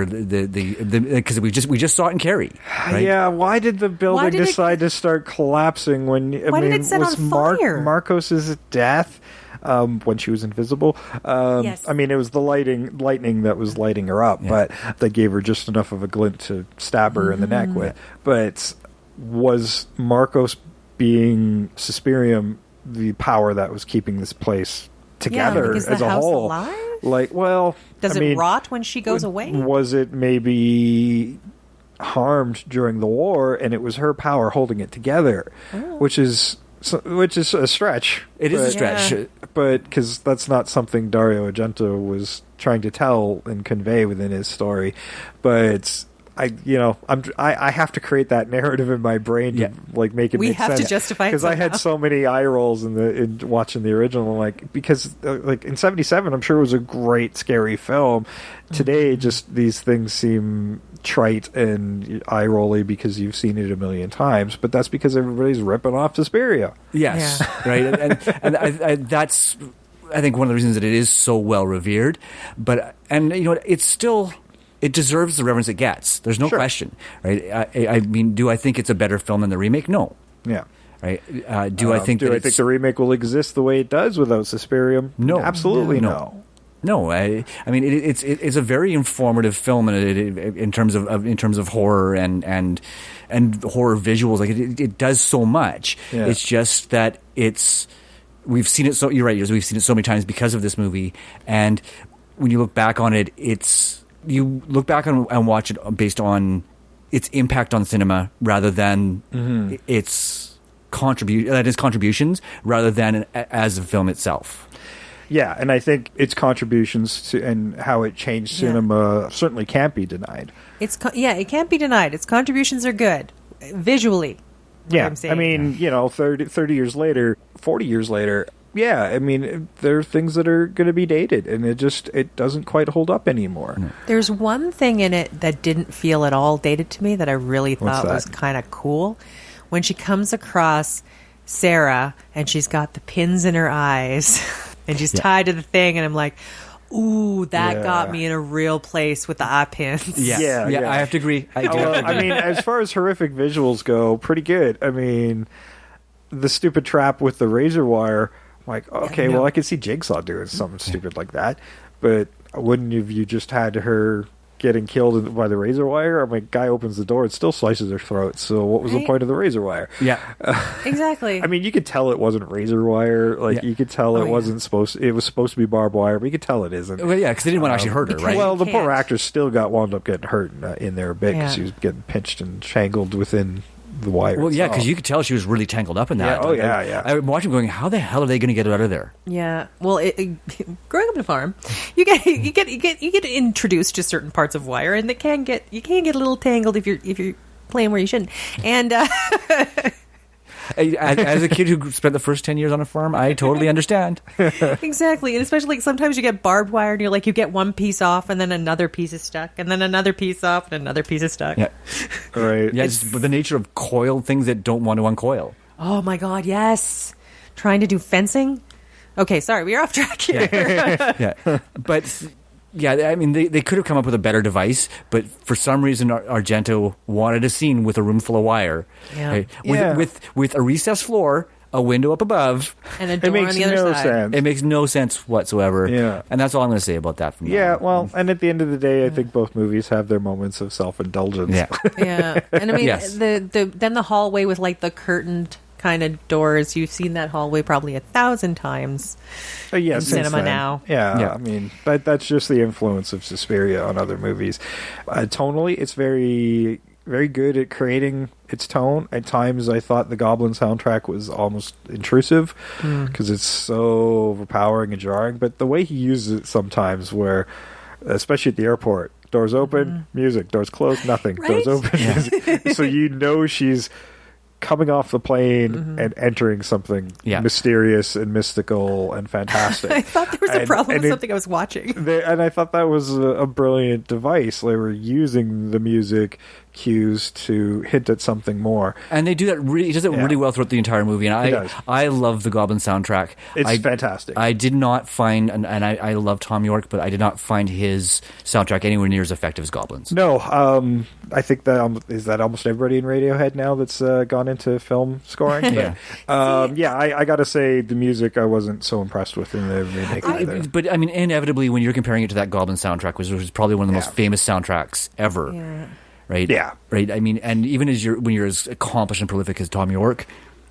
because we just saw it in Carrie, right? Yeah, why did the building decide to start collapsing when did it set on fire? Marcos's death? When she was invisible. Yes. I mean, it was the lightning that was lighting her up, but they gave her just enough of a glint to stab her in the neck with. But was Marcos being Suspirium the power that was keeping this place together as a whole? Alive? Like, well, does it rot when she goes away? Was it maybe harmed during the war, and it was her power holding it together, which is a stretch. It is a stretch. But because that's not something Dario Argento was trying to tell and convey within his story. But I have to create that narrative in my brain to like make it make sense. We have to justify it because I had so many eye rolls in watching the original. Like, because like in '77, I'm sure it was a great scary film. Today, just these things seem trite and eye rolly because you've seen it a million times, but that's because everybody's ripping off Suspiria. Yes, right, and I that's I think one of the reasons that it is so well revered. But you know, it's still. It deserves the reverence it gets. There's no question, right? I mean, do I think it's a better film than the remake? No. Yeah. Right? Do I think the remake will exist the way it does without Suspirium? No. Absolutely no. No, I mean it's a very informative film in terms of horror and horror visuals. Like it does so much. Yeah. It's just that we've seen it so. You're right. We've seen it so many times because of this movie, and when you look back on it, you look back and watch it based on its impact on cinema rather than its contributions rather than as a film itself. Yeah, and I think its contributions to and how it changed cinema certainly can't be denied. It can't be denied. Its contributions are good visually. Yeah, I mean, 30 years later, 40 years later, yeah, I mean, there are things that are going to be dated, and it doesn't quite hold up anymore. There's one thing in it that didn't feel at all dated to me that I really What's thought that? was kind of cool. When she comes across Sarah and she's got the pins in her eyes and she's tied to the thing, and I'm like, ooh, that got me in a real place with the eye pins. Yeah, I have to agree. I mean, as far as horrific visuals go, pretty good. I mean, the stupid trap with the razor wire, like, okay, well, I could see Jigsaw doing something stupid like that, but wouldn't you just had her getting killed by the razor wire? I mean, guy opens the door, it still slices her throat, so what was the point of the razor wire? Yeah. Exactly. I mean, you could tell it wasn't razor wire, like, you could tell it wasn't supposed to, it was supposed to be barbed wire, but you could tell it isn't. Well, yeah, because they didn't want to actually hurt her, right? Well, the poor actress still wound up getting hurt in there a bit, because Yeah. she was getting pinched and shangled within the wire. Well, yeah, itself. because you could tell she was really tangled up in that. Yeah, oh, yeah. I'm watching going, how the hell are they going to get her out of there? Yeah. Well, growing up in a farm, you get introduced to certain parts of wire, and you can get a little tangled if you're playing where you shouldn't. And As a kid who spent the first 10 years on a farm, I totally understand. exactly, and especially like sometimes you get barbed wire, and you're like, you get one piece off, and then another piece is stuck, and then another piece off, and another piece is stuck. Yeah, right. Yeah, it's the nature of coiled things that don't want to uncoil. Oh my God, yes. Trying to do fencing. Okay, sorry, we're off track here. Yeah, but yeah, I mean, they could have come up with a better device, but for some reason, Argento wanted a scene with a room full of wire, Yeah. with a recessed floor, a window up above, And a door on the other side. Sense. It makes no sense whatsoever. Yeah. And that's all I'm going to say about that. From now Yeah, on. well, and at the end of the day, I think both movies have their moments of self-indulgence. Yeah. Yeah, and I mean, Yes. then the hallway with like the curtained kind of doors. You've seen that hallway probably 1,000 times. Yeah, in since cinema then. now. Yeah, I mean, that's just the influence of Suspiria on other movies. Tonally, it's very, very good at creating its tone. At times, I thought the Goblin soundtrack was almost intrusive because it's so overpowering and jarring. But the way he uses it sometimes, where, especially at the airport, doors open, music, doors closed, nothing, doors open, music. So you know she's coming off the plane and entering something mysterious and mystical and fantastic. I thought there was a problem with something I was watching. And I thought that was a brilliant device. They were using the music cues to hint at something more. And they do that really, he does it really well throughout the entire movie. And I love the Goblin soundtrack. It's fantastic. I did not find, and I love Tom York, but I did not find his soundtrack anywhere near as effective as Goblin's. No, I think that is that almost everybody in Radiohead now that's gone into film scoring. I got to say the music I wasn't so impressed with in the remake either. But I mean, inevitably, when you're comparing it to that Goblin soundtrack, which was probably one of the most famous soundtracks ever. Yeah. Right? Yeah. Right. I mean, and even when you're as accomplished and prolific as Tom York,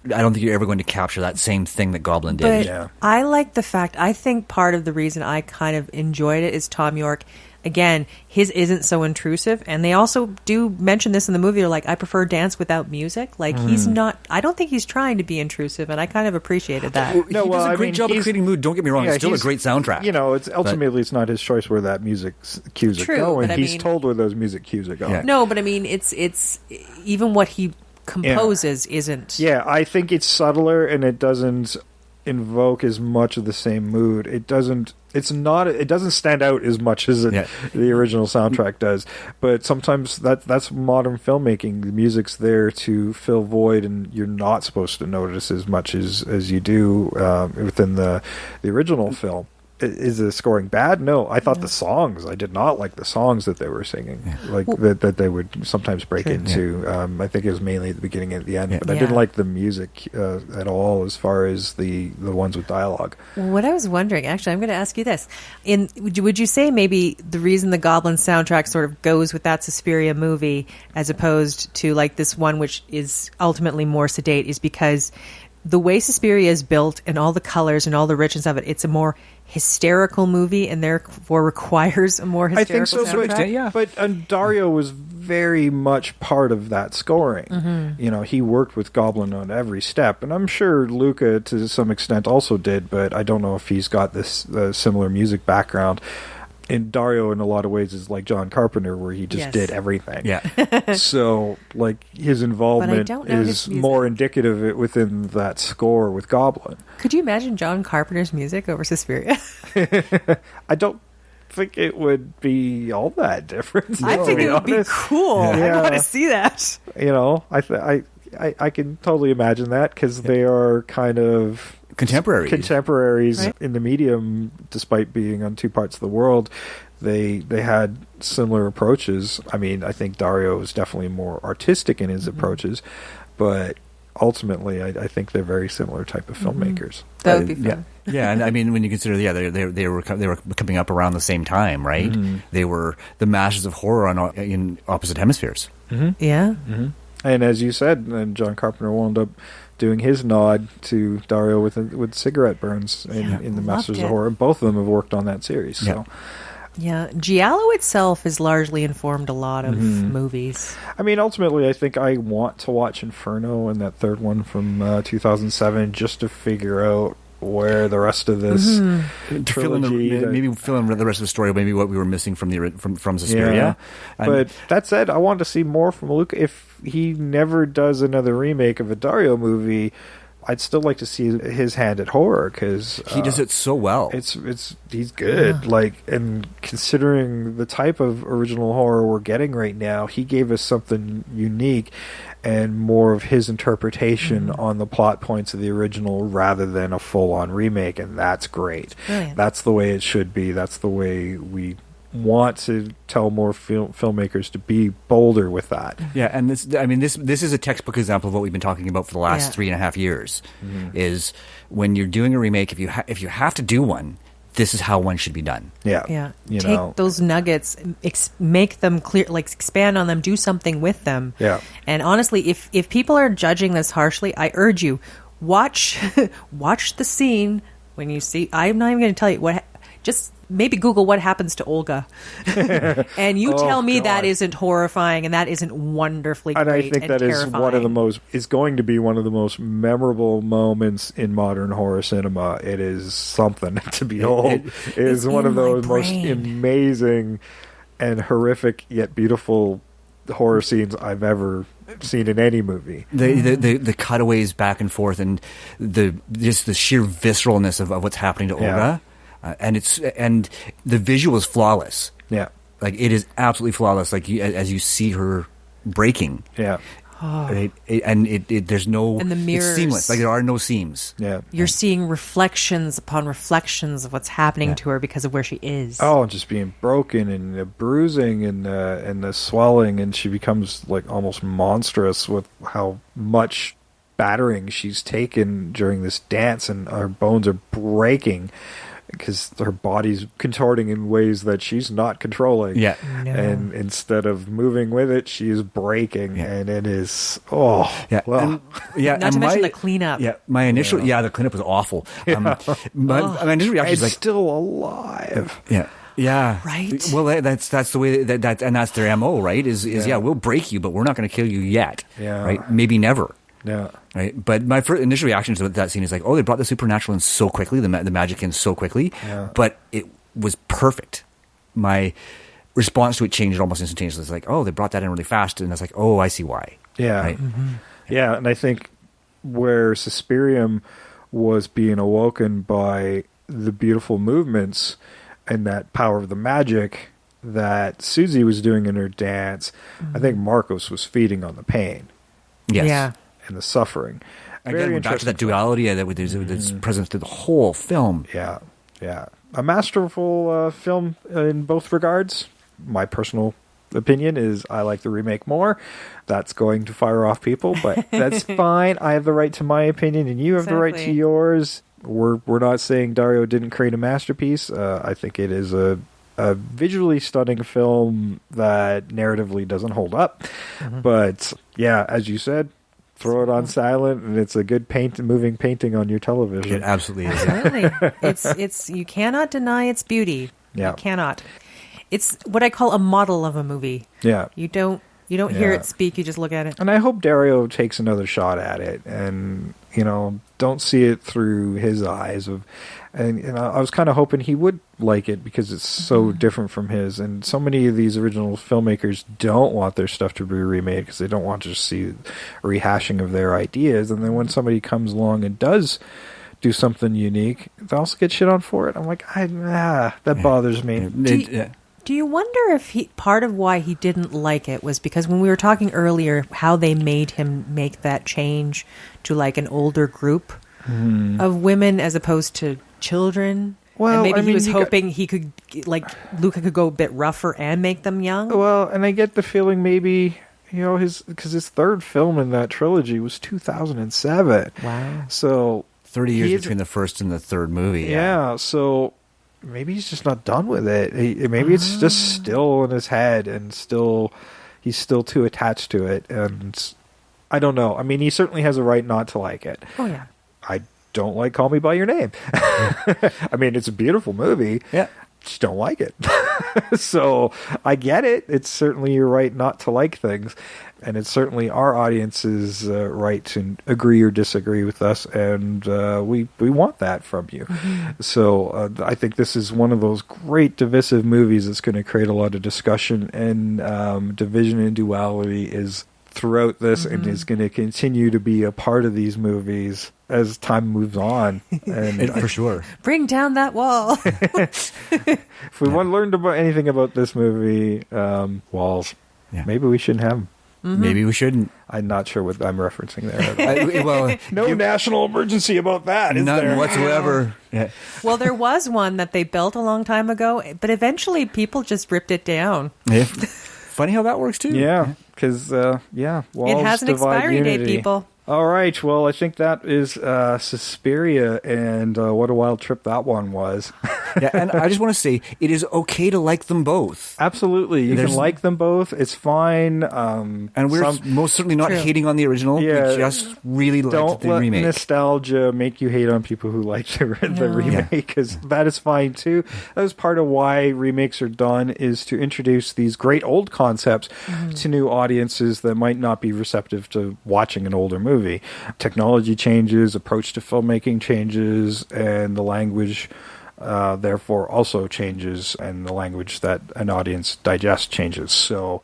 I don't think you're ever going to capture that same thing that Goblin did. But I like the fact, I think part of the reason I kind of enjoyed it is Tom York. Again, his isn't so intrusive, and they also do mention this in the movie. They're like, I prefer dance without music. Like, he's not, I don't think he's trying to be intrusive, and I kind of appreciated that. He does a great job of creating mood. Don't get me wrong; it's still a great soundtrack. You know, it's ultimately it's not his choice where that music cues are going. but I He's mean- told where those music cues are going. No, but I mean, it's even what he composes isn't. Yeah, I think it's subtler and it doesn't invoke as much of the same mood. It doesn't stand out as much as the original soundtrack does. But sometimes that's modern filmmaking. The music's there to fill void, and you're not supposed to notice as much as you do within the original film. Is the scoring bad? No, I thought the songs. I did not like the songs that they were singing, that they would sometimes break into. I think it was mainly at the beginning and at the end, but I didn't like the music at all as far as the ones with dialogue. What I was wondering, actually, I'm going to ask you this: would you say maybe the reason the Goblin soundtrack sort of goes with that Suspiria movie as opposed to like this one, which is ultimately more sedate, is because the way Suspiria is built and all the colors and all the richness of it, it's a more hysterical movie and therefore requires a more hysterical soundtrack. But Dario was very much part of that scoring. You know, he worked with Goblin on every step, and I'm sure Luca to some extent also did, but I don't know if he's got this similar music background. And Dario, in a lot of ways, is like John Carpenter, where he just Yes. did everything. Yeah. So, like, his involvement don't know his is music. more indicative within that score with Goblin. Could you imagine John Carpenter's music over Suspiria? I don't think it would be all that different. I to think be it would be honest. cool. Yeah. I want to see that. You know, I can totally imagine that, because they are kind of contemporaries Right. in the medium, despite being on two parts of the world. They had similar approaches. I mean, I think Dario is definitely more artistic in his approaches, but ultimately, I think they're very similar type of filmmakers. That would be fun. Yeah, and I mean, when you consider, they were coming up around the same time, right? They were the masters of horror in opposite hemispheres. Yeah. And as you said, and John Carpenter wound up doing his nod to Dario with cigarette burns in the Masters it. of Horror. Both of them have worked on that series. So. Yeah. Giallo itself has largely informed a lot of movies. I mean, ultimately, I think I want to watch Inferno and that third one from 2007 just to figure out where the rest of this trilogy... maybe fill in the rest of the story, maybe what we were missing from Suspiria. Yeah. But that said, I want to see more from Luca. If he never does another remake of a Dario movie, I'd still like to see his hand at horror, because he does it so well. He's good. Like, and considering the type of original horror we're getting right now, he gave us something unique and more of his interpretation on the plot points of the original rather than a full-on remake, and that's great. Brilliant. That's the way it should be. That's the way we want to tell more filmmakers to be bolder with that. Yeah, and this is a textbook example of what we've been talking about for the last 3.5 years. Is when you're doing a remake, if you have to do one, this is how one should be done. Yeah, Yeah. You Take know, those nuggets, make them clear, like expand on them, do something with them. Yeah. And honestly, if people are judging this harshly, I urge you, watch the scene when you see. I'm not even going to tell you what. Just maybe Google what happens to Olga, and you tell me God. that isn't horrifying and that isn't wonderfully and great I think and that is terrifying. is going to be one of the most memorable moments in modern horror cinema. It is something to behold. It is one of those most amazing and horrific yet beautiful horror scenes I've ever seen in any movie. The cutaways back and forth, and the sheer visceralness of what's happening to Olga. And the visual is flawless. Yeah, like it is absolutely flawless. Like as you see her breaking. Yeah, there's no. And the mirrors. It's seamless. Like there are no seams. Yeah, You're seeing reflections upon reflections of what's happening to her because of where she is. Oh, just being broken and the bruising and the swelling, and she becomes like almost monstrous with how much battering she's taken during this dance, and her bones are breaking because her body's contorting in ways that she's not controlling. Yeah. No. And instead of moving with it, she is breaking, and it is Not to mention the cleanup. Yeah, my initial the cleanup was awful. My initial reaction is like, still alive. yeah. Yeah. Right? Well, that's the way that and that's their MO, right? Is we'll break you, but we're not going to kill you yet. Yeah. Right? Maybe never. Yeah. Right. But my first initial reaction to that scene is like, oh, they brought the supernatural in so quickly, the magic in so quickly. Yeah. But it was perfect. My response to it changed almost instantaneously. It's like, oh, they brought that in really fast, and I was like, oh, I see why. Yeah. Right? Yeah, and I think where Suspirium was being awoken by the beautiful movements and that power of the magic that Susie was doing in her dance, I think Marcos was feeding on the pain. Yes. Yeah. And the suffering. Again, we're back to that duality that's present through the whole film. Yeah, yeah. A masterful film in both regards. My personal opinion is I like the remake more. That's going to fire off people, but that's fine. I have the right to my opinion, and you have the right to yours. We're not saying Dario didn't create a masterpiece. I think it is a visually stunning film that narratively doesn't hold up. But yeah, as you said, throw it on silent, and it's a good moving painting on your television. It absolutely is. Absolutely. It's you cannot deny its beauty. Yeah. You cannot. It's what I call a model of a movie. Yeah. You You don't hear Yeah. it speak, you just look at it. And I hope Dario takes another shot at it and, don't see it through his eyes. And I was kind of hoping he would like it because it's so different from his. And so many of these original filmmakers don't want their stuff to be remade because they don't want to just see a rehashing of their ideas. And then when somebody comes along and does do something unique, they also get shit on for it. I'm like, that bothers me. Do you wonder if part of why he didn't like it was because when we were talking earlier how they made him make that change to like an older group of women as opposed to children? Well, and maybe he was you hoping he could, like, Luca could go a bit rougher and make them young? Well, and I get the feeling maybe, because his third film in that trilogy was 2007. Wow. So 30 years between the first and the third movie. Yeah, so maybe he's just not done with it. Maybe it's just still in his head and he's still too attached to it. And I don't know. I mean, he certainly has a right not to like it. Oh, yeah. I don't like Call Me By Your Name. I mean, it's a beautiful movie. Yeah. Just don't like it. So I get it. It's certainly your right not to like things. And it's certainly our audience's right to agree or disagree with us. And we want that from you. So I think this is one of those great divisive movies that's going to create a lot of discussion. And division and duality is throughout this and is going to continue to be a part of these movies as time moves on. And For sure. Bring down that wall. if we want to learn about anything about this movie, walls, maybe we shouldn't have them. Maybe we shouldn't. I'm not sure what I'm referencing there. Well, No national emergency about that, is none there? whatsoever. Yeah. Well, there was one that they built a long time ago, but eventually people just ripped it down. Funny how that works too. Yeah, because walls It has an divide expiry date, unity. people. All right, well, I think that is Suspiria, and what a wild trip that one was. Yeah, and I just want to say, it is okay to like them both. Absolutely, you can like them both. It's fine. And we're most certainly not hating on the original. Yeah, we just really liked the let remake. nostalgia make you hate on people who like the remake, because that is fine too. That is part of why remakes are done, is to introduce these great old concepts to new audiences that might not be receptive to watching an older movie. Technology changes, approach to filmmaking changes, and the language therefore also changes, and the language that an audience digests changes. So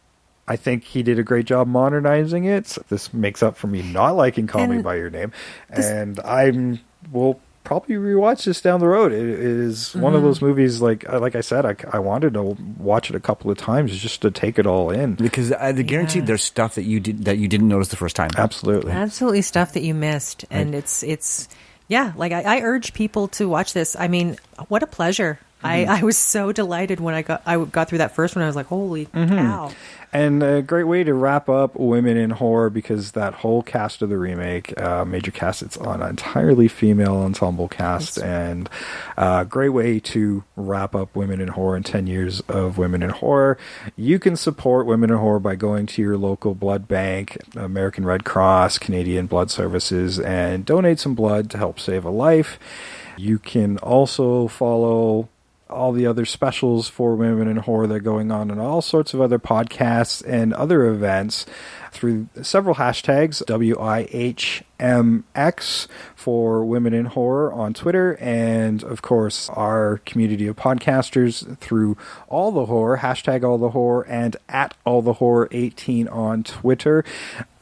I think he did a great job modernizing it. This makes up for me not liking Call Me By Your Name. And I will probably rewatch this down the road. It is one of those movies, like I said, I wanted to watch it a couple of times just to take it all in. Because I guarantee there's stuff that you didn't notice the first time. Absolutely stuff that you missed. And it's yeah, like I urge people to watch this. I mean, what a pleasure. I was so delighted when I got through that first one. I was like, holy cow. And a great way to wrap up Women in Horror, because that whole cast of the remake, major cast, it's on an entirely female ensemble cast, and a great way to wrap up Women in Horror and 10 years of Women in Horror. You can support Women in Horror by going to your local blood bank, American Red Cross, Canadian Blood Services, and donate some blood to help save a life. You can also follow all the other specials for Women in Horror that are going on and all sorts of other podcasts and other events through several hashtags, WIHMX for Women in Horror on Twitter, and of course our community of podcasters through All the Horror, hashtag All the Horror, and at All the Horror 18 on Twitter.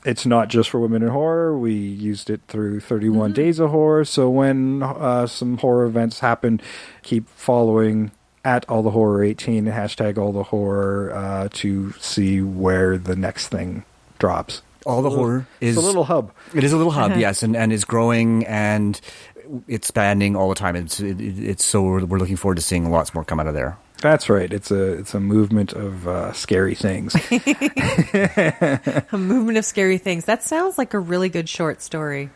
It's not just for Women in Horror. We used it through 31 Days of Horror. So when some horror events happen, keep following at All the Horror 18, hashtag All the Horror, to see where the next thing drops. All the Horror is a little hub. It is a little hub, yes, and is growing and expanding all the time. It's so we're looking forward to seeing lots more come out of there. That's right. It's a movement of scary things. A movement of scary things. That sounds like a really good short story.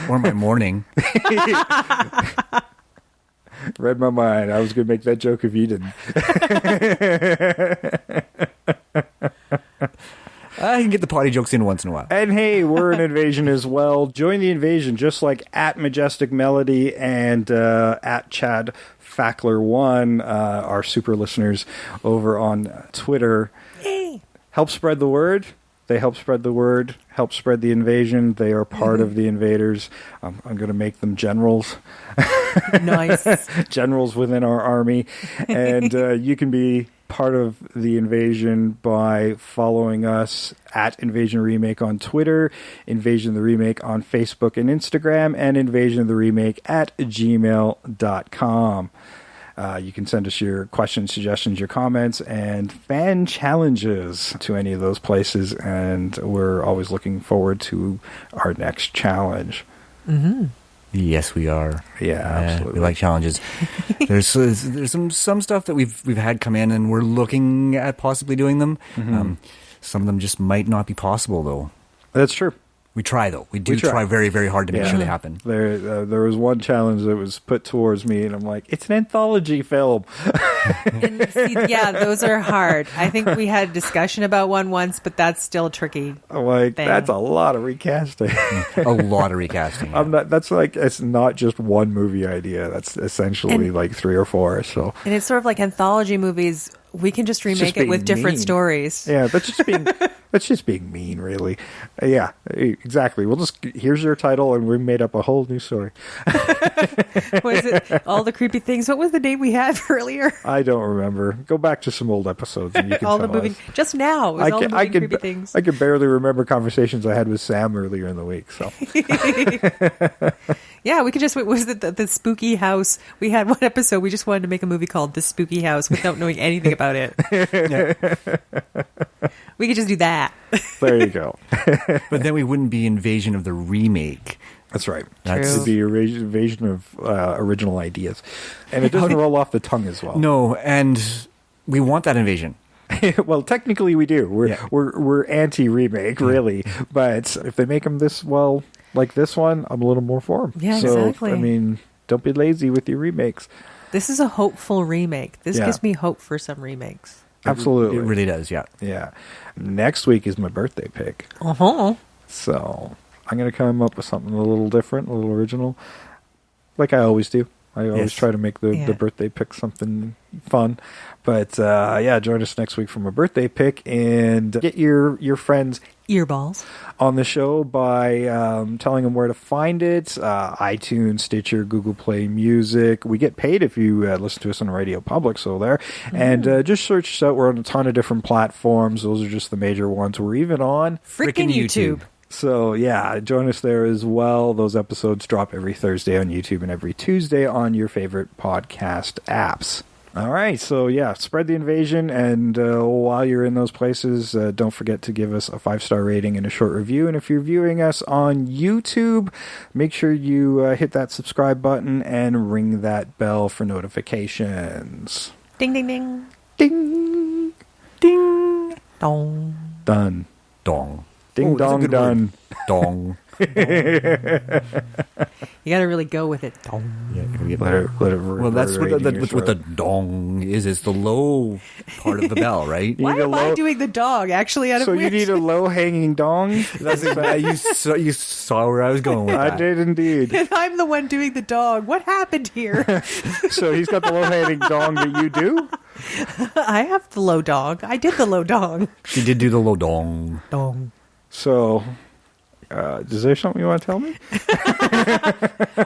Or my morning. Read my mind. I was going to make that joke if you didn't. I can get the potty jokes in once in a while. And hey, we're an invasion as well. Join the invasion, just like at Majestic Melody and at Chad Fackler1, our super listeners over on Twitter. Hey. help spread the word. They help spread the word, help spread the invasion. They are part of the invaders. I'm going to make them generals. Nice. Generals within our army. And you can be part of the invasion by following us at Invasion Remake on Twitter, Invasion the Remake on Facebook and Instagram, and Invasion the Remake at gmail.com. You can send us your questions, suggestions, your comments, and fan challenges to any of those places, and we're always looking forward to our next challenge. Mm-hmm. Yes, we are. Yeah, absolutely. We like challenges. There's some stuff that we've had come in, and we're looking at possibly doing them. Mm-hmm. Some of them just might not be possible, though. That's true. We try, though. We try very, very hard to make sure they happen. There was one challenge that was put towards me, and I'm like, it's an anthology film. And see, yeah, those are hard. I think we had a discussion about one once, but that's still tricky. I'm like, that's a lot of recasting. A lot of recasting. Yeah. That's like, it's not just one movie idea. That's essentially like 3 or 4. So, and it's sort of like anthology movies. We can just remake it with different stories. Yeah, that's just being mean, really. Yeah, exactly. Here's your title, and we made up a whole new story. What is it? All the creepy things. What was the name we had earlier? I don't remember. Go back to some old episodes, and you can all tell the moving. us. Just now, it was all the moving creepy things. I can barely remember conversations I had with Sam earlier in the week. So. Yeah, we could just. What was it? The Spooky House. We had one episode. We just wanted to make a movie called The Spooky House without knowing anything about it. We could just do that. There you go. But then we wouldn't be Invasion of the Remake. That's right. True. It'd be invasion of original ideas. And it doesn't roll off the tongue as well. No, and we want that invasion. Well, technically we do. We're anti-remake, really. But if they make them this well, like this one, I'm a little more for them. Yeah, so, exactly. I mean, don't be lazy with your remakes. This is a hopeful remake. This gives me hope for some remakes. Absolutely. It really does, yeah. Yeah. Next week is my birthday pick. Uh-huh. So I'm going to come up with something a little different, a little original, like I always do. I always try to make the birthday pick something fun. But, join us next week for my birthday pick, and get your friends' earballs on the show by telling them where to find it. iTunes, Stitcher, Google Play Music. We get paid if you listen to us on Radio Public, so there. And just search us out. We're on a ton of different platforms. Those are just the major ones. We're even on frickin' YouTube. So, yeah, join us there as well. Those episodes drop every Thursday on YouTube and every Tuesday on your favorite podcast apps. All right, so, yeah, spread the invasion, and while you're in those places, don't forget to give us a 5-star rating and a short review. And if you're viewing us on YouTube, make sure you hit that subscribe button and ring that bell for notifications. Ding, ding, ding. Ding. Ding. Dong. Done. Dong. Ding dong done. Dong. You got to really go with it. Dong. Yeah, let it well, that's what the dong is. It's the low part of the bell, right? Why am I doing the dog? Actually, out of so you need a low-hanging dong? That's you saw where I was going with that. I did indeed. And I'm the one doing the dog. What happened here? So he's got the low-hanging dong that you do? I have the low dog. I did the low dong. She did do the low dong. Dong. So, is there something you want to tell me?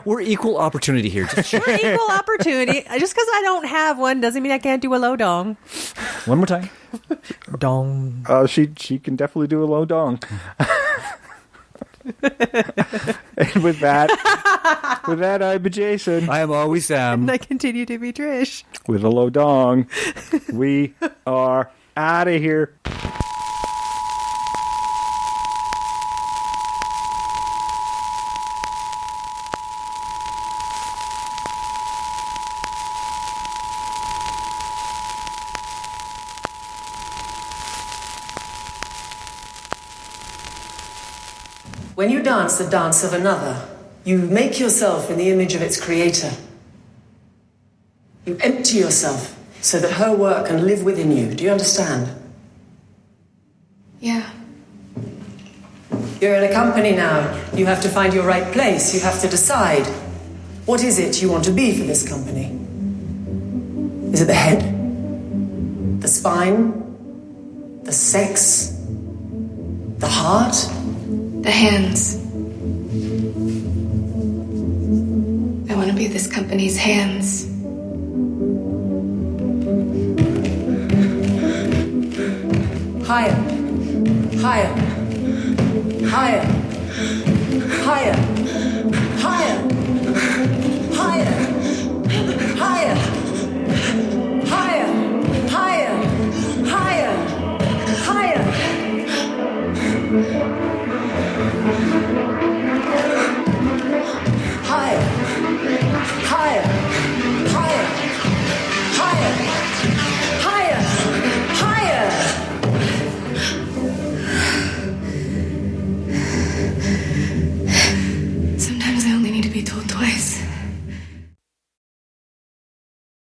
We're equal opportunity here. We're equal opportunity. Just because I don't have one doesn't mean I can't do a low dong. One more time. Dong. She can definitely do a low dong. And with that, I'm Jason. I am always Sam. And I continue to be Trish. With a low dong. We are out of here. When you dance the dance of another, you make yourself in the image of its creator. You empty yourself so that her work can live within you. Do you understand? Yeah. You're in a company now. You have to find your right place. You have to decide. What is it you want to be for this company? Is it the head? The spine? the sex, the heart, The hands. I want to be this company's hands. higher, higher, higher, higher, higher, higher, higher, higher, higher, higher, higher. Higher, higher, higher, higher, higher, higher. Sometimes I only need to be told twice.